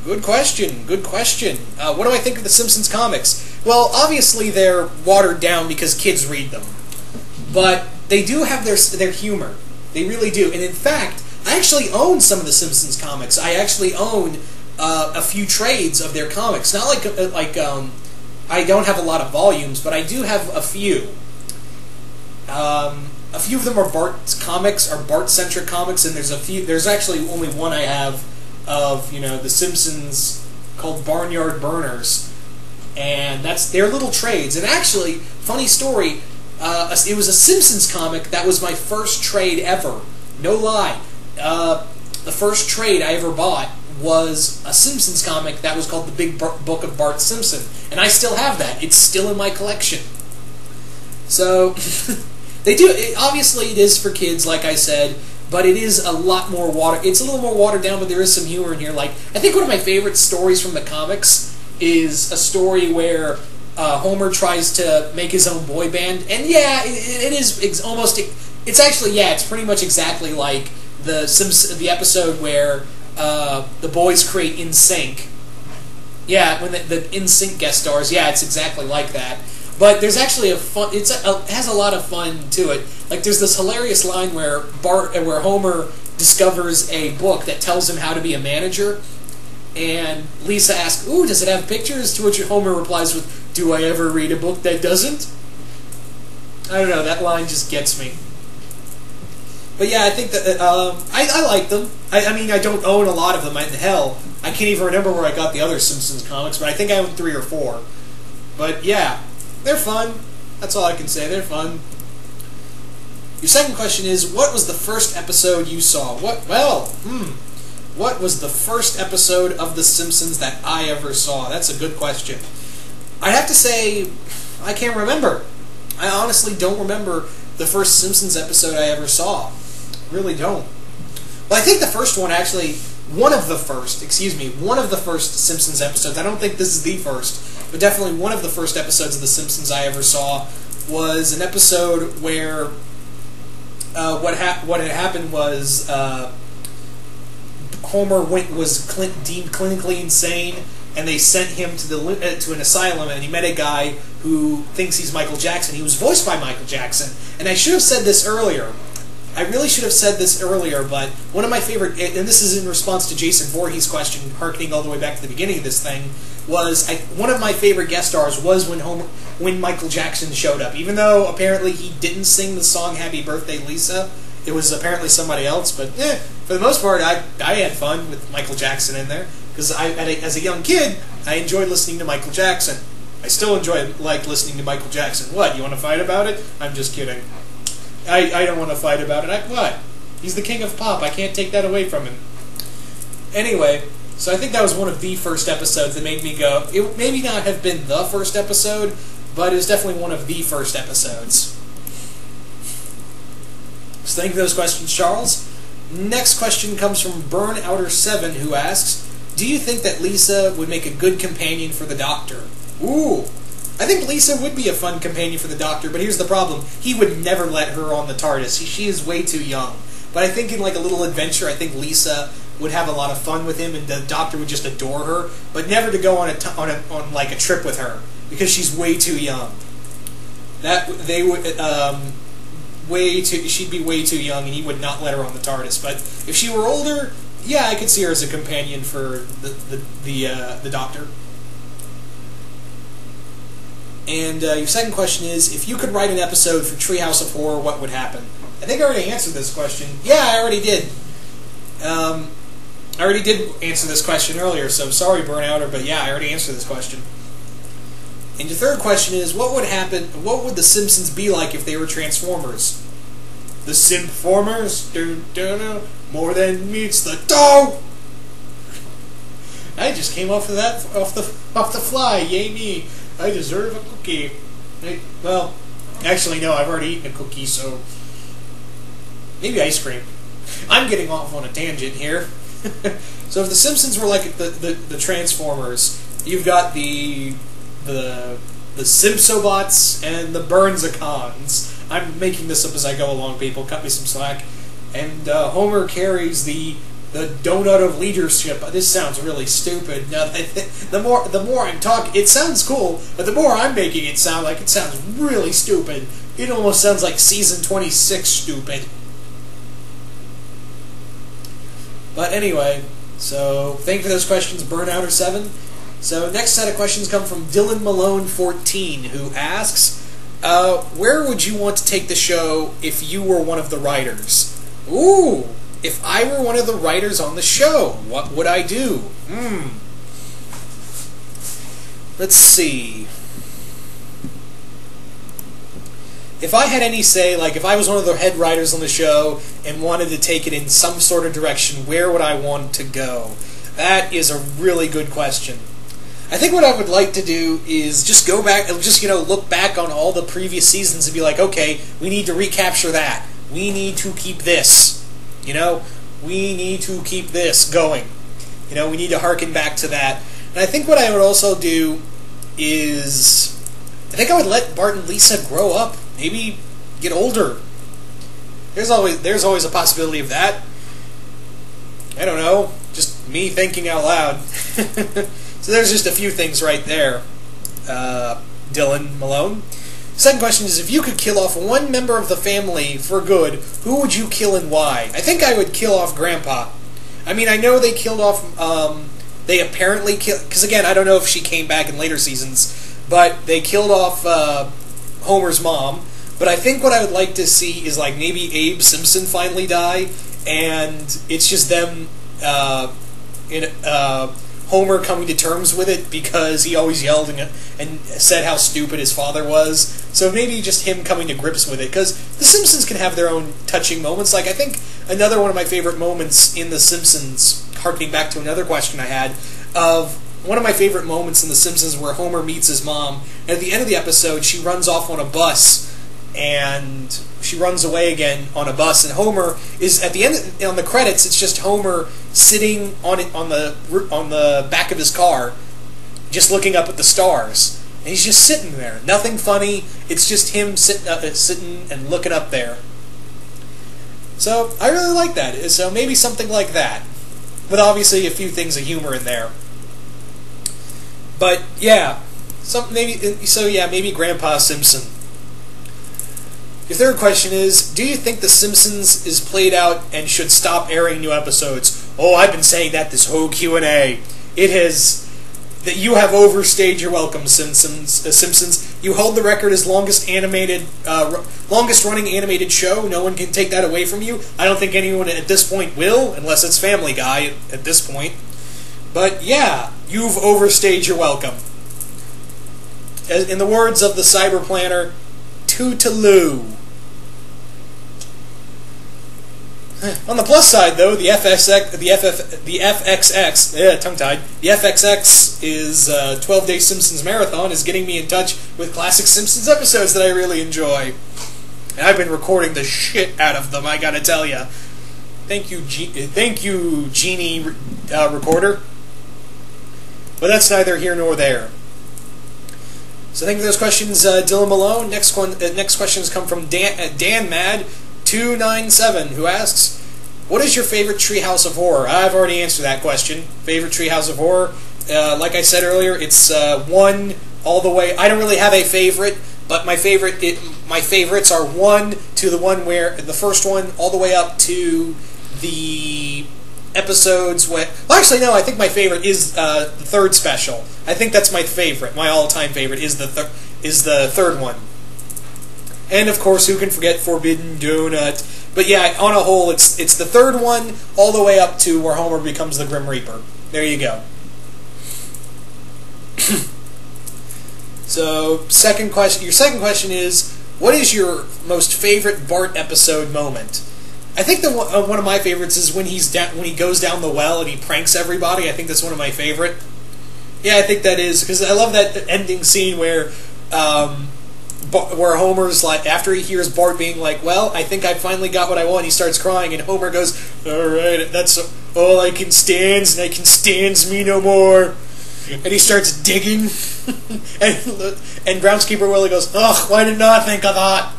good question, good question. What do I think of the Simpsons comics? Well, obviously they're watered down because kids read them. But they do have their humor. They really do. And in fact, I actually own some of the Simpsons comics. I actually own a few trades of their comics. Not like I don't have a lot of volumes, but I do have a few. A few of them are Bart's comics, or Bart-centric comics, and there's actually only one I have of, the Simpsons called Barnyard Burners. And they're little trades. And actually, funny story, it was a Simpsons comic that was my first trade ever. No lie. The first trade I ever bought was a Simpsons comic that was called The Big Book of Bart Simpson. And I still have that. It's still in my collection. So, obviously it is for kids, like I said, but it is a lot more it's a little more watered down, but there is some humor in here. Like, I think one of my favorite stories from the comics is a story where Homer tries to make his own boy band. And yeah, it is almost, it's pretty much exactly like the episode where the boys create NSYNC. Yeah, when the NSYNC guest stars, yeah, it's exactly like that. But there's actually it has a lot of fun to it. Like, there's this hilarious line where Homer discovers a book that tells him how to be a manager, and Lisa asks, "Ooh, does it have pictures?" To which Homer replies with, "Do I ever read a book that doesn't?" I don't know, that line just gets me. But yeah, I think that I like them. I mean, I don't own a lot of them. Hell, I can't even remember where I got the other Simpsons comics, but I think I own 3 or 4. But yeah, they're fun. That's all I can say. They're fun. Your second question is, what was the first episode you saw? What was the first episode of The Simpsons that I ever saw? That's a good question. I'd have to say, I can't remember. I honestly don't remember the first Simpsons episode I ever saw. Really don't. Well, I think the first one, actually, one of the first Simpsons episodes, I don't think this is the first, but definitely one of the first episodes of The Simpsons I ever saw was an episode where what had happened was Homer was deemed clinically insane, and they sent him to an asylum, and he met a guy who thinks he's Michael Jackson. He was voiced by Michael Jackson. And I should have said this earlier. I really should have said this earlier, but one of my favorite, and this is in response to Jason Voorhees' question, harkening all the way back to the beginning of this thing, was one of my favorite guest stars was when Michael Jackson showed up. Even though apparently he didn't sing the song "Happy Birthday, Lisa," it was apparently somebody else. But for the most part, I had fun with Michael Jackson in there, because as a young kid, I enjoyed listening to Michael Jackson. I still like listening to Michael Jackson. What, you want to fight about it? I'm just kidding. I don't want to fight about it. What? He's the king of pop. I can't take that away from him. Anyway, so I think that was one of the first episodes that made me go, it maybe not have been the first episode, but it was definitely one of the first episodes. So thank you for those questions, Charles. Next question comes from Burnouter7, who asks, do you think that Lisa would make a good companion for the Doctor? Ooh, I think Lisa would be a fun companion for the Doctor, but here's the problem. He would never let her on the TARDIS. She is way too young. But I think in like a little adventure, I think Lisa would have a lot of fun with him, and the Doctor would just adore her, but never to go on like a trip with her, because she's way too young. She'd be way too young, and he would not let her on the TARDIS. But if she were older, yeah, I could see her as a companion for the Doctor. And your second question is, if you could write an episode for Treehouse of Horror, what would happen? I think I already answered this question. Yeah, I already did. I already did answer this question earlier, so sorry, Burnouter, but yeah, I already answered this question. And your third question is, what would happen? What would the Simpsons be like if they were Transformers? The Simpformers? More than meets the dough. I just came off the fly. Yay me! I deserve a cookie. Well, actually no, I've already eaten a cookie, so maybe ice cream. I'm getting off on a tangent here. So if the Simpsons were like the Transformers, you've got the Simpsobots and the Burnsacons. I'm making this up as I go along, people. Cut me some slack. And Homer carries the donut of leadership. This sounds really stupid. Now, the more I'm talking, it sounds cool, but the more I'm making it sound like it sounds really stupid. It almost sounds like season 26 stupid. But anyway, so thank you for those questions, Burnouter7. So next set of questions come from Dylan Malone 14, who asks, where would you want to take the show if you were one of the writers? Ooh, if I were one of the writers on the show, what would I do? Let's see. If I had any say, like if I was one of the head writers on the show and wanted to take it in some sort of direction, where would I want to go? That is a really good question. I think what I would like to do is just go back, just, look back on all the previous seasons and be like, okay, we need to recapture that. We need to keep this. We need to keep this going. We need to harken back to that. And I think what I would also do is, I think I would let Bart and Lisa grow up. Maybe get older. There's always a possibility of that. I don't know. Just me thinking out loud. So there's just a few things right there, Dylan Malone. Second question is, if you could kill off one member of the family for good, who would you kill and why? I think I would kill off Grandpa. I mean, I know they killed off, they apparently killed, because again, I don't know if she came back in later seasons, but they killed off Homer's mom. But I think what I would like to see is like maybe Abe Simpson finally die, and it's just them, Homer coming to terms with it because he always yelled and said how stupid his father was. So maybe just him coming to grips with it, because The Simpsons can have their own touching moments. Like, I think another one of my favorite moments in The Simpsons, harkening back to another question I had, of one of my favorite moments in The Simpsons where Homer meets his mom, and at the end of the episode she runs off on a bus, and she runs away again on a bus, and Homer is at the end on the credits. It's just Homer sitting on the back of his car, just looking up at the stars, and he's just sitting there. Nothing funny. It's just him sitting and looking up there. So I really like that. So maybe something like that, with obviously a few things of humor in there. But yeah, maybe Grandpa Simpson. Your third question is, do you think The Simpsons is played out and should stop airing new episodes? Oh, I've been saying that this whole Q&A. It has, that you have overstayed your welcome, Simpsons. You hold the record as longest running animated show. No one can take that away from you. I don't think anyone at this point will, unless it's Family Guy at this point. But yeah, you've overstayed your welcome. In the words of the Cyber Planner, Toodaloo. On the plus side, though, the FXX is 12-day Simpsons marathon is getting me in touch with classic Simpsons episodes that I really enjoy, and I've been recording the shit out of them. I gotta tell you, thank you, Genie Recorder. But that's neither here nor there. So thank you for those questions, Dylan Malone. Next questions come from Dan Mad 297, who asks, what is your favorite Treehouse of Horror? I've already answered that question. Favorite Treehouse of Horror? Like I said earlier, it's 1 all the way. I don't really have a favorite, but my favorites are 1 to the one where the first one all the way up to the episodes when. Well, actually, no. I think my favorite is the third special. I think that's my favorite. My all-time favorite is the third one. And of course, who can forget Forbidden Donut? But yeah, on a whole, it's the third one all the way up to where Homer becomes the Grim Reaper. There you go. So, second question. Your second question is, what is your most favorite Bart episode moment? I think one of my favorites is when he goes down the well and he pranks everybody. I think that's one of my favorite. Yeah, I think that is, because I love that ending scene where Homer's like, after he hears Bart being like, well, I think I finally got what I want, he starts crying, and Homer goes, Alright, that's all I can stands, and I can stands me no more. And he starts digging, and Groundskeeper Willie goes, ugh, why didn't I think of that?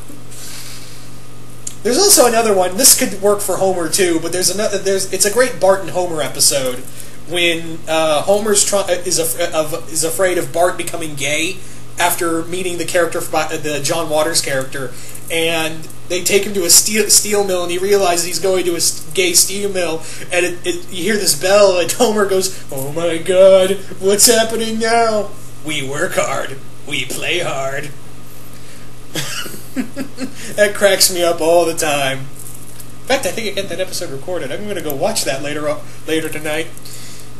There's also another one, this could work for Homer too, but it's a great Bart and Homer episode, when Homer is afraid of Bart becoming gay after meeting the character, the John Waters character, and they take him to a steel mill, and he realizes he's going to a gay steel mill, and you hear this bell, and Homer goes, oh my god, what's happening now? We work hard, we play hard. That cracks me up all the time. In fact, I think I got that episode recorded. I'm going to go watch that later tonight.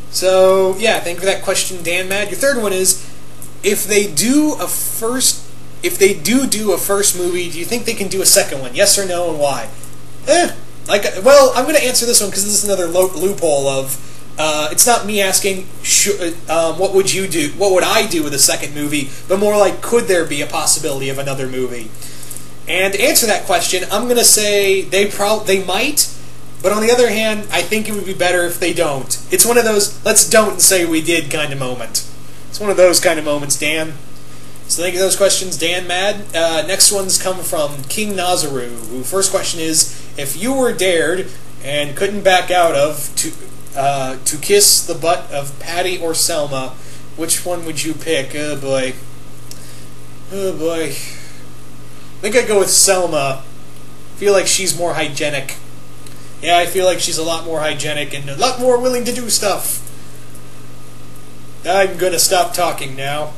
So, yeah, thank you for that question, Dan Mad. Your third one is, if they do a first movie, do you think they can do a second one? Yes or no, and why? Well, I'm going to answer this one because this is another loophole of, it's not me asking, what would you do, what would I do with a second movie, but more like, could there be a possibility of another movie? And to answer that question, I'm going to say they might, but on the other hand, I think it would be better if they don't. It's one of those, let's don't and say we did kind of moment. It's one of those kind of moments, Dan. So thank you for those questions, Dan Mad. Next ones come from King Nazaru, who first question is, if you were dared and couldn't back out of to kiss the butt of Patty or Selma, which one would you pick? Oh boy. Oh boy. I think I'd go with Selma. I feel like she's more hygienic. Yeah, I feel like she's a lot more hygienic and a lot more willing to do stuff. I'm gonna stop talking now.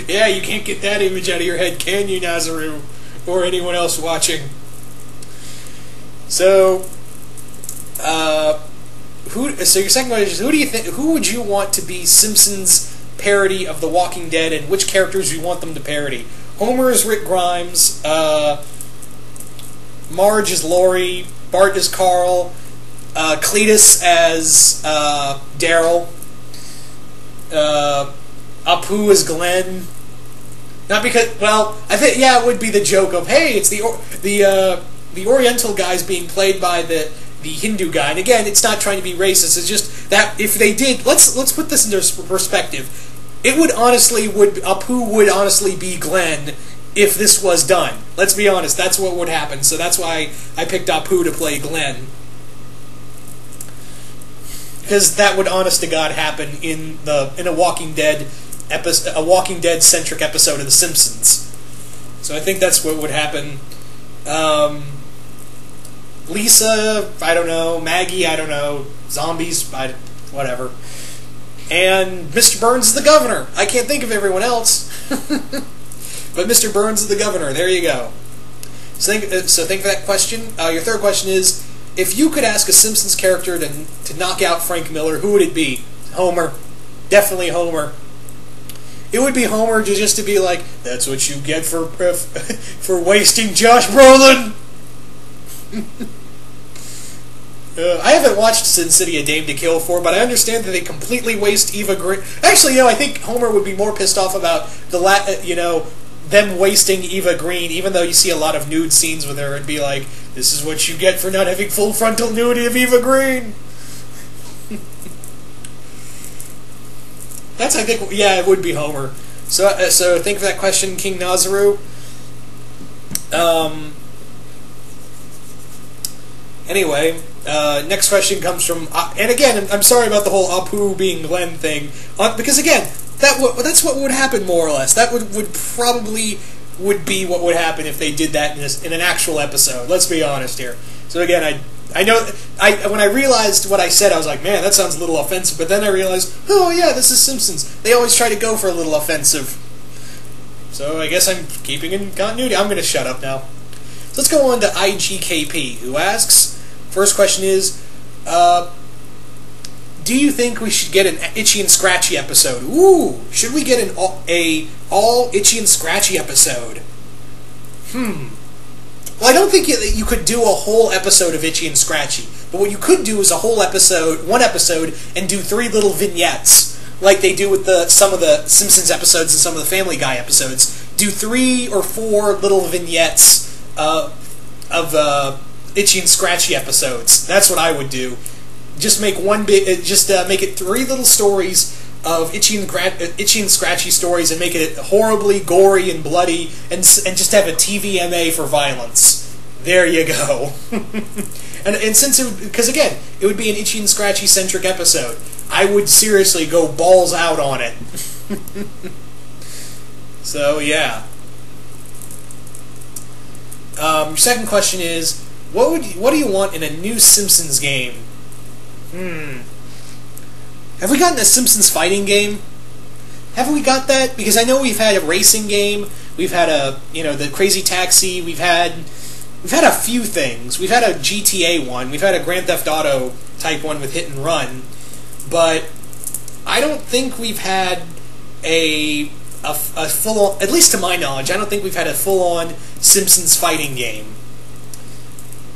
Yeah, you can't get that image out of your head, can you, Nazaru? Or anyone else watching. So, so your second question is, who would you want to be Simpsons parody of The Walking Dead, and which characters do you want them to parody? Homer is Rick Grimes, Marge is Lori, Bart is Carl, Cletus as Daryl, Apu is Glenn. Not because, well, I think, yeah, it would be the joke of, hey, it's the Oriental guy's being played by the Hindu guy, and again, it's not trying to be racist. It's just that if they did, let's put this into perspective. Apu would honestly be Glenn if this was done. Let's be honest, that's what would happen. So that's why I picked Apu to play Glenn, because that would, honest to God, happen in a Walking Dead episode, a Walking Dead centric episode of The Simpsons. So I think that's what would happen. Lisa, I don't know. Maggie, I don't know. Zombies, whatever. And Mr. Burns is the governor. I can't think of everyone else. But Mr. Burns is the governor. There you go. So thank you for that question. Your third question is, if you could ask a Simpsons character to knock out Frank Miller, who would it be? Homer. Definitely Homer. It would be Homer just to be like, that's what you get for wasting Josh Brolin. I haven't watched Sin City: A Dame to Kill For, but I understand that they completely waste Eva Green. Actually, I think Homer would be more pissed off about them wasting Eva Green, even though you see a lot of nude scenes with her, and be like, this is what you get for not having full frontal nudity of Eva Green. That's, I think, yeah, it would be Homer. So thank you for that question, King Nazaru. Anyway, next question comes from, and again, I'm sorry about the whole Apu being Glenn thing, because again, that's what would happen more or less. That would probably be what would happen if they did that in an actual episode. Let's be honest here. So again, I know when I realized what I said, I was like, man, that sounds a little offensive. But then I realized, oh yeah, this is Simpsons. They always try to go for a little offensive. So I guess I'm keeping in continuity. I'm going to shut up now. So let's go on to IGKP, who asks, first question is, do you think we should get an Itchy and Scratchy episode? Ooh, should we get an all Itchy and Scratchy episode? Well, I don't think you could do a whole episode of Itchy and Scratchy, but what you could do is one episode, and do 3 little vignettes, like they do with some of the Simpsons episodes and some of the Family Guy episodes. Do 3 or 4 little vignettes Itchy and Scratchy episodes. That's what I would do. Just make one big, make it 3 little stories of Itchy and Scratchy stories, and make it horribly gory and bloody, and just have a TVMA for violence. There you go. and since because again, it would be an Itchy and Scratchy centric episode, I would seriously go balls out on it. So yeah. Second question is, what do you want in a new Simpsons game? Have we gotten a Simpsons fighting game? Haven't we got that? Because I know we've had a racing game. We've had the Crazy Taxi. We've had a few things. We've had a GTA one. We've had a Grand Theft Auto type one with Hit and Run. But I don't think we've had a full-on, at least to my knowledge, I don't think we've had a full-on Simpsons fighting game.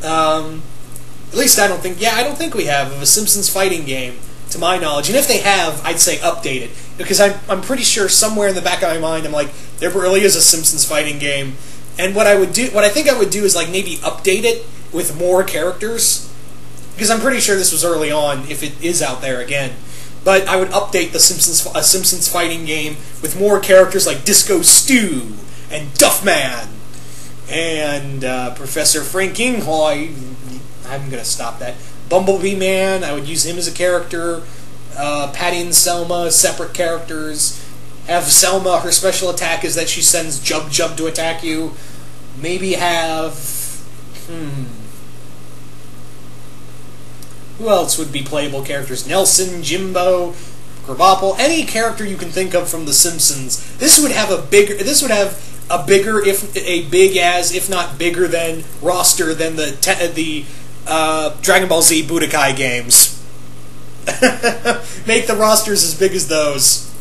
At least I don't think we have a Simpsons fighting game, to my knowledge. And if they have, I'd say update it. Because I'm pretty sure somewhere in the back of my mind, I'm like, there really is a Simpsons fighting game. And what I think I would do is like maybe update it with more characters. Because I'm pretty sure this was early on, if it is out there again. But I would update the Simpsons fighting game with more characters like Disco Stew and Duffman and Professor Frankenhoy. I'm gonna stop that. Bumblebee Man, I would use him as a character. Patty and Selma, separate characters. Have Selma, her special attack is that she sends Jub Jub to attack you. Maybe have... Who else would be playable characters? Nelson, Jimbo, Krabappel, any character you can think of from The Simpsons. This would have a bigger, if not bigger than, roster than the Dragon Ball Z Budokai games. Make the rosters as big as those.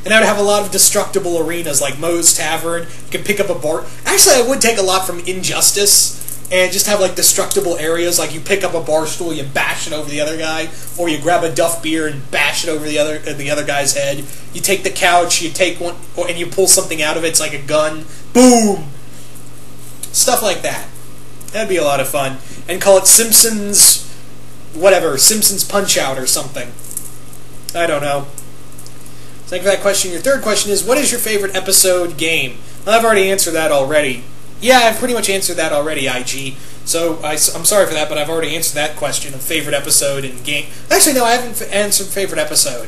And I would have a lot of destructible arenas like Moe's Tavern. You can pick up a bar. Actually, I would take a lot from Injustice and just have like destructible areas. Like you pick up a bar stool, you bash it over the other guy, or you grab a Duff beer and bash it over the other guy's head. You take the couch, you take one, and you pull something out of it. It's like a gun. Boom. Stuff like that. That'd be a lot of fun. And call it Simpsons, whatever, Simpsons Punch-Out or something. I don't know. Thank you for that question. Your third question is, what is your favorite episode game? Well, I've already answered that already. Yeah, I've pretty much answered that already, IG. So I'm sorry for that, but I've already answered that question of favorite episode and game. Actually, no, I haven't answered favorite episode.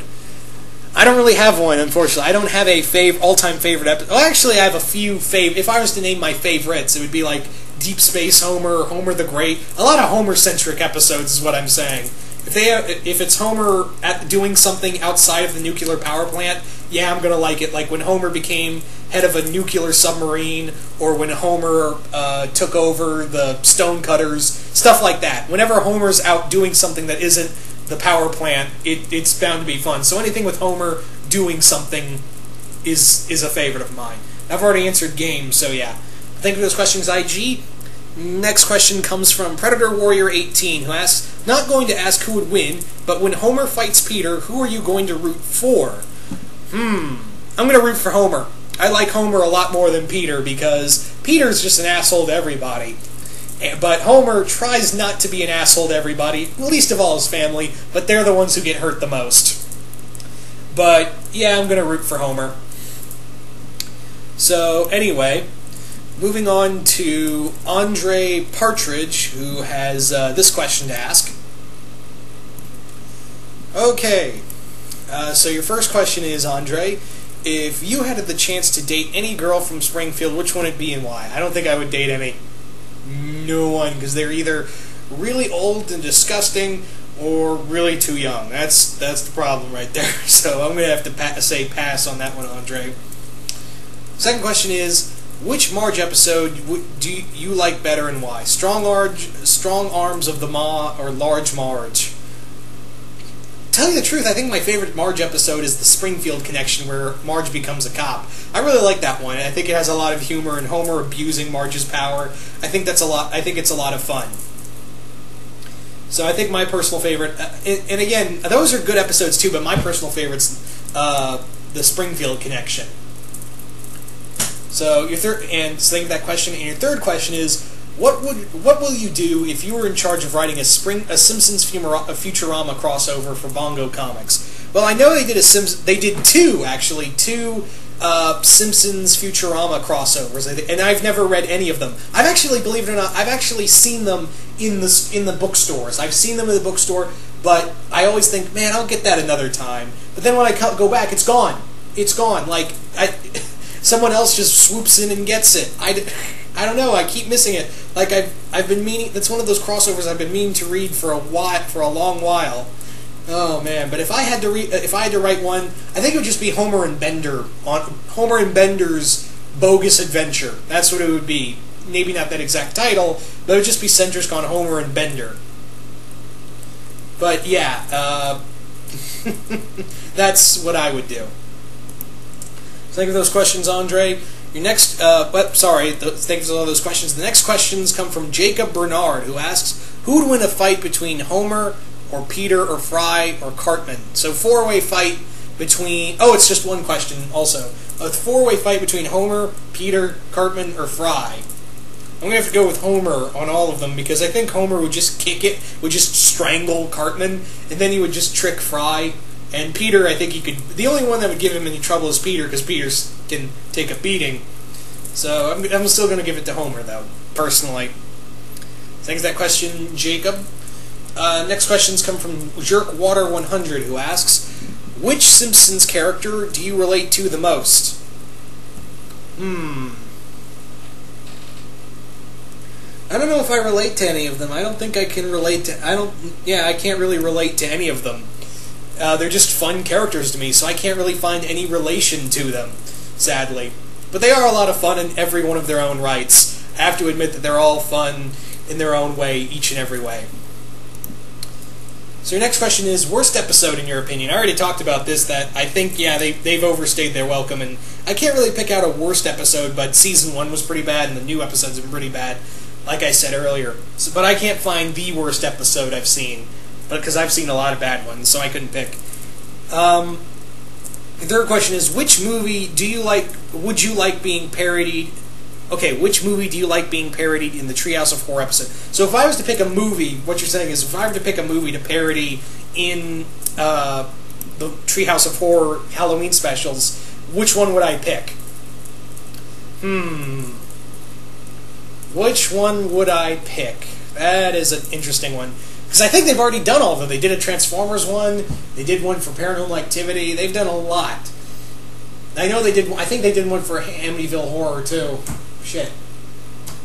I don't really have one, unfortunately. I don't have a all-time favorite episode. Well, actually, I have a few If I was to name my favorites, it would be like Deep Space Homer, Homer the Great. A lot of Homer-centric episodes is what I'm saying. If it's Homer doing something outside of the nuclear power plant, yeah, I'm gonna like it. Like when Homer became head of a nuclear submarine, or when Homer took over the stonecutters, stuff like that. Whenever Homer's out doing something that isn't the power plant, it's bound to be fun. So anything with Homer doing something is a favorite of mine. I've already answered games, so yeah. Thank you for those questions, IG. Next question comes from Predator Warrior 18, who asks, not going to ask who would win, but when Homer fights Peter, who are you going to root for? I'm going to root for Homer. I like Homer a lot more than Peter, because Peter's just an asshole to everybody. But Homer tries not to be an asshole to everybody, least of all his family, but they're the ones who get hurt the most. But, yeah, I'm going to root for Homer. So, anyway, moving on to Andre Partridge, who has this question to ask. Okay, so your first question is, Andre, if you had the chance to date any girl from Springfield, which one would it be and why? I don't think I would date no one, because they're either really old and disgusting or really too young. That's the problem right there. So I'm going to have to say pass on that one, Andre. Second question is, which Marge episode do you like better and why? Strong Arms of the Ma or Large Marge? Tell you the truth, I think my favorite Marge episode is the Springfield connection, where Marge becomes a cop. I really like that one. I think it has a lot of humor, and Homer abusing Marge's power. I think it's a lot of fun. So I think my personal favorite, and again, those are good episodes too, but my personal favorite's the Springfield connection. So your thank that question. And your third question is, what will you do if you were in charge of writing a Simpsons Futurama crossover for Bongo Comics? Well, I know they did they did two Simpsons Futurama crossovers, and I've never read any of them. I've actually, believe it or not, I've actually seen them in the bookstores. I've seen them in the bookstore, but I always think, man, I'll get that another time. But then when I go back, it's gone. It's gone. Like someone else just swoops in and gets it. I don't know. I keep missing it. Like I've been meaning. That's one of those crossovers I've been meaning to read for a long while. Oh man! But if I had to write one, I think it would just be Homer and Bender's Bogus Adventure. That's what it would be. Maybe not that exact title, but it would just be centric on Homer and Bender. But yeah, that's what I would do. Think of those questions, Andre. Your next, thank you for all those questions. The next questions come from Jacob Bernard, who asks, who would win a fight between Homer or Peter or Fry or Cartman? So four-way fight between, it's just one question also. A four-way fight between Homer, Peter, Cartman, or Fry. I'm going to have to go with Homer on all of them, because I think Homer would just kick it, would just strangle Cartman, and then he would just trick Fry. And Peter, I think he could... The only one that would give him any trouble is Peter, because Peter can take a beating. So I'm still going to give it to Homer, though, personally. Thanks for that question, Jacob. Next questions come from Jerkwater100, who asks, which Simpsons character do you relate to the most? I don't know if I relate to any of them. I don't think I can relate to... I can't really relate to any of them. They're just fun characters to me, so I can't really find any relation to them, sadly. But they are a lot of fun in every one of their own rights. I have to admit that they're all fun in their own way, each and every way. So your next question is, worst episode in your opinion? I already talked about this, that I think, they've overstayed their welcome, and I can't really pick out a worst episode, but Season 1 was pretty bad, and the new episodes have been pretty bad, like I said earlier. But I can't find the worst episode I've seen, because I've seen a lot of bad ones, so I couldn't pick. The third question is, which movie would you like being parodied? Okay, which movie do you like being parodied in the Treehouse of Horror episode? So if I was to pick a movie, what you're saying is, if I were to pick a movie to parody in the Treehouse of Horror Halloween specials, which one would I pick? Which one would I pick? That is an interesting one. Because I think they've already done all of them. They did a Transformers one. They did one for Paranormal Activity. They've done a lot. I know they did. I think they did one for Amityville Horror too. Shit.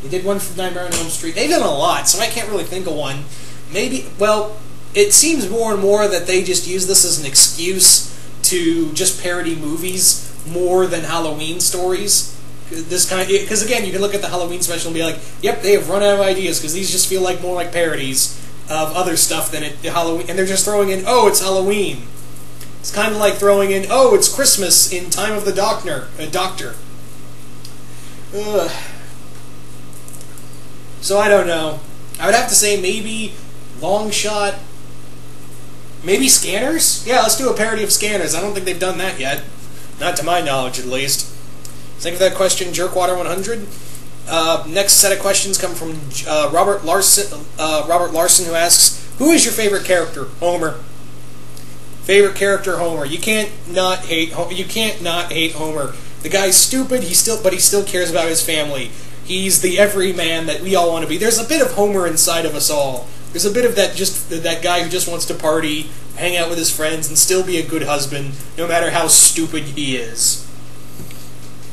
They did one for Nightmare on Elm Street. They've done a lot, so I can't really think of one. Maybe. Well, it seems more and more that they just use this as an excuse to just parody movies more than Halloween stories. Because again, you can look at the Halloween special and be like, "Yep, they have run out of ideas," because these just feel like more like parodies of other stuff than Halloween, and they're just throwing in, oh, it's Halloween. It's kind of like throwing in, oh, it's Christmas in Time of the Doctor. Ugh. So I don't know. I would have to say maybe Long Shot, maybe Scanners? Yeah, let's do a parody of Scanners. I don't think they've done that yet. Not to my knowledge, at least. Think of that question, Jerkwater100. Next set of questions come from Robert Larson, who asks, who is your favorite character? Homer. Favorite character, Homer. You can't not hate Homer. The guy's stupid, but he still cares about his family. He's the everyman that we all want to be. There's a bit of Homer inside of us all. There's a bit of that guy who just wants to party, hang out with his friends, and still be a good husband, no matter how stupid he is.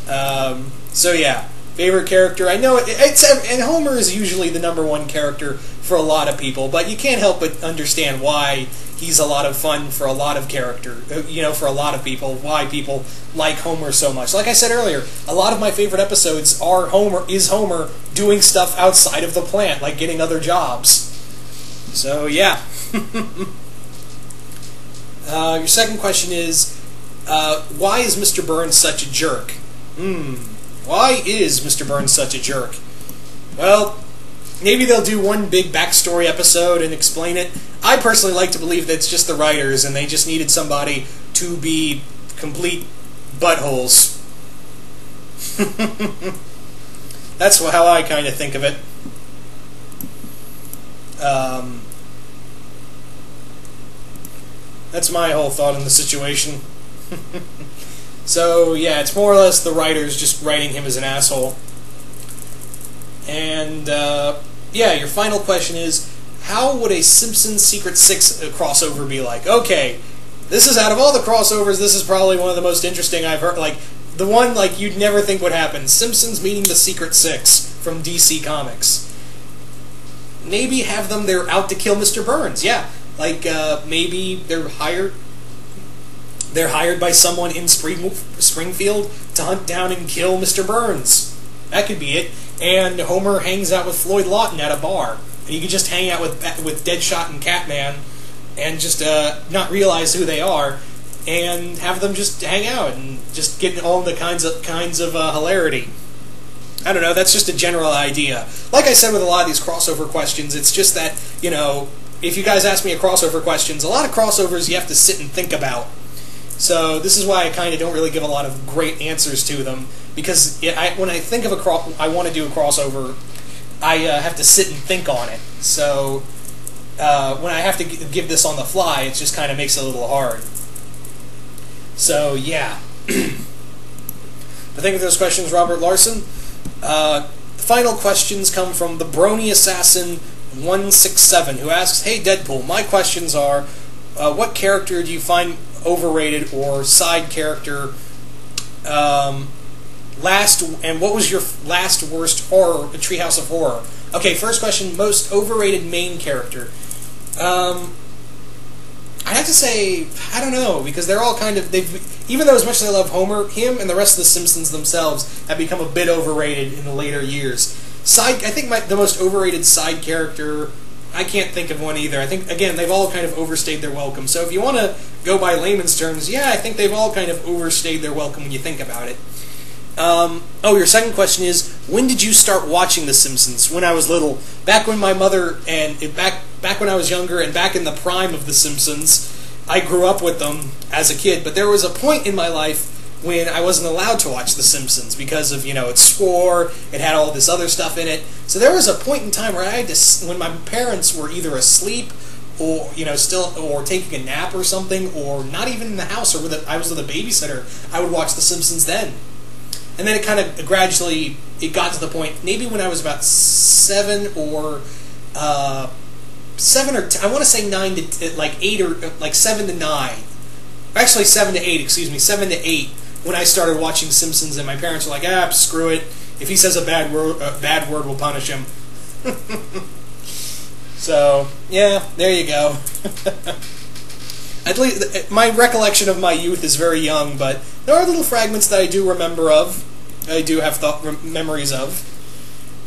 So yeah. Favorite character, I know and Homer is usually the #1 character for a lot of people, but you can't help but understand why he's a lot of fun for a lot of for a lot of people, why people like Homer so much. Like I said earlier, a lot of my favorite episodes are Homer doing stuff outside of the plant, like getting other jobs. So yeah. Your second question is, why is Mr. Burns such a jerk? Why is Mr. Burns such a jerk? Well, maybe they'll do one big backstory episode and explain it. I personally like to believe that it's just the writers and they just needed somebody to be complete buttholes. That's how I kind of think of it. That's my whole thought on the situation. So, yeah, it's more or less the writers just writing him as an asshole. And, yeah, your final question is, how would a Simpsons Secret Six crossover be like? Okay, this is, out of all the crossovers, this is probably one of the most interesting I've heard. Like, the one, like, you'd never think would happen. Simpsons meeting the Secret Six from DC Comics. Maybe have them, they're out to kill Mr. Burns, yeah. Like, maybe they're hired by someone in Springfield to hunt down and kill Mr. Burns. That could be it. And Homer hangs out with Floyd Lawton at a bar. And you could just hang out with Deadshot and Catman and just not realize who they are and have them just hang out and just get all the kinds of hilarity. I don't know, that's just a general idea. Like I said with a lot of these crossover questions, it's just that, you know, if you guys ask me a crossover questions, a lot of crossovers you have to sit and think about. So this is why I kind of don't really give a lot of great answers to them, because when I think of I want to do a crossover, I have to sit and think on it. So when I have to give this on the fly, it just kind of makes it a little hard. So yeah. But thank you for those questions, Robert Larson. The final questions come from the Brony Assassin 167, who asks, "Hey Deadpool, my questions are, what character do you find overrated or side character? And what was your last worst horror, Treehouse of Horror?" Okay, first question, most overrated main character. I have to say, I don't know, because they're all kind of, even though as much as I love Homer, him and the rest of the Simpsons themselves have become a bit overrated in the later years. I think the most overrated side character, I can't think of one either. I think, again, they've all kind of overstayed their welcome. So if you want to go by layman's terms, yeah, I think they've all kind of overstayed their welcome when you think about it. Your second question is, when did you start watching The Simpsons? When I was little. Back when my mother, and back when I was younger, and back in the prime of The Simpsons, I grew up with them as a kid, but there was a point in my life when I wasn't allowed to watch The Simpsons because of, it swore, it had all this other stuff in it. So there was a point in time where I had to, when my parents were either asleep or, or taking a nap or something, or not even in the house, or I was with a babysitter, I would watch The Simpsons then. And then it kind of gradually, it got to the point, maybe when I was about 7 or 10, I want to say 9 to, 8 or, 7 to 9. Actually 7 to 8, 7 to 8, when I started watching Simpsons, and my parents were like, screw it. If he says a bad word, we'll punish him. So, yeah, there you go. At least, my recollection of my youth is very young, but there are little fragments that I do remember of. I do have memories of.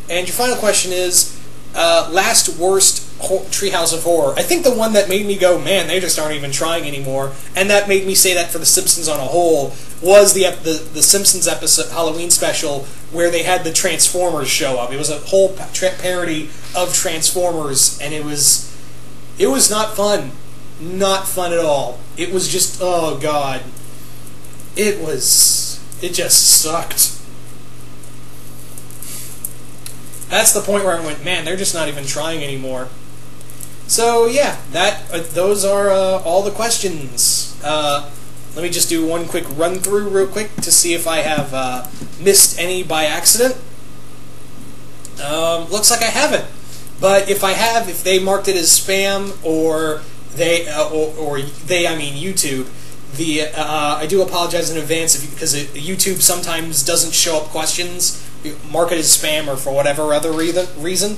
And your final question is, last worst Treehouse of Horror. I think the one that made me go, man, they just aren't even trying anymore, and that made me say that for The Simpsons on a whole, was the Simpsons episode, Halloween special, where they had the Transformers show up. It was a whole parody of Transformers, and it was not fun. Not fun at all. It was just, oh god. It just sucked. That's the point where I went, man, they're just not even trying anymore. So yeah, those are all the questions. Let me just do one quick run through real quick to see if I have missed any by accident. Looks like I haven't. But if I have, if they marked it as spam, or I mean YouTube, I do apologize in advance because YouTube sometimes doesn't show up questions, mark it as spam or for whatever other reason.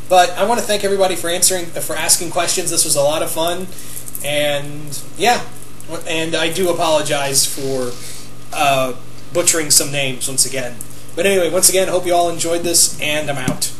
But I want to thank everybody for asking questions. This was a lot of fun, and yeah, and I do apologize for butchering some names once again. But anyway, once again, hope you all enjoyed this, and I'm out.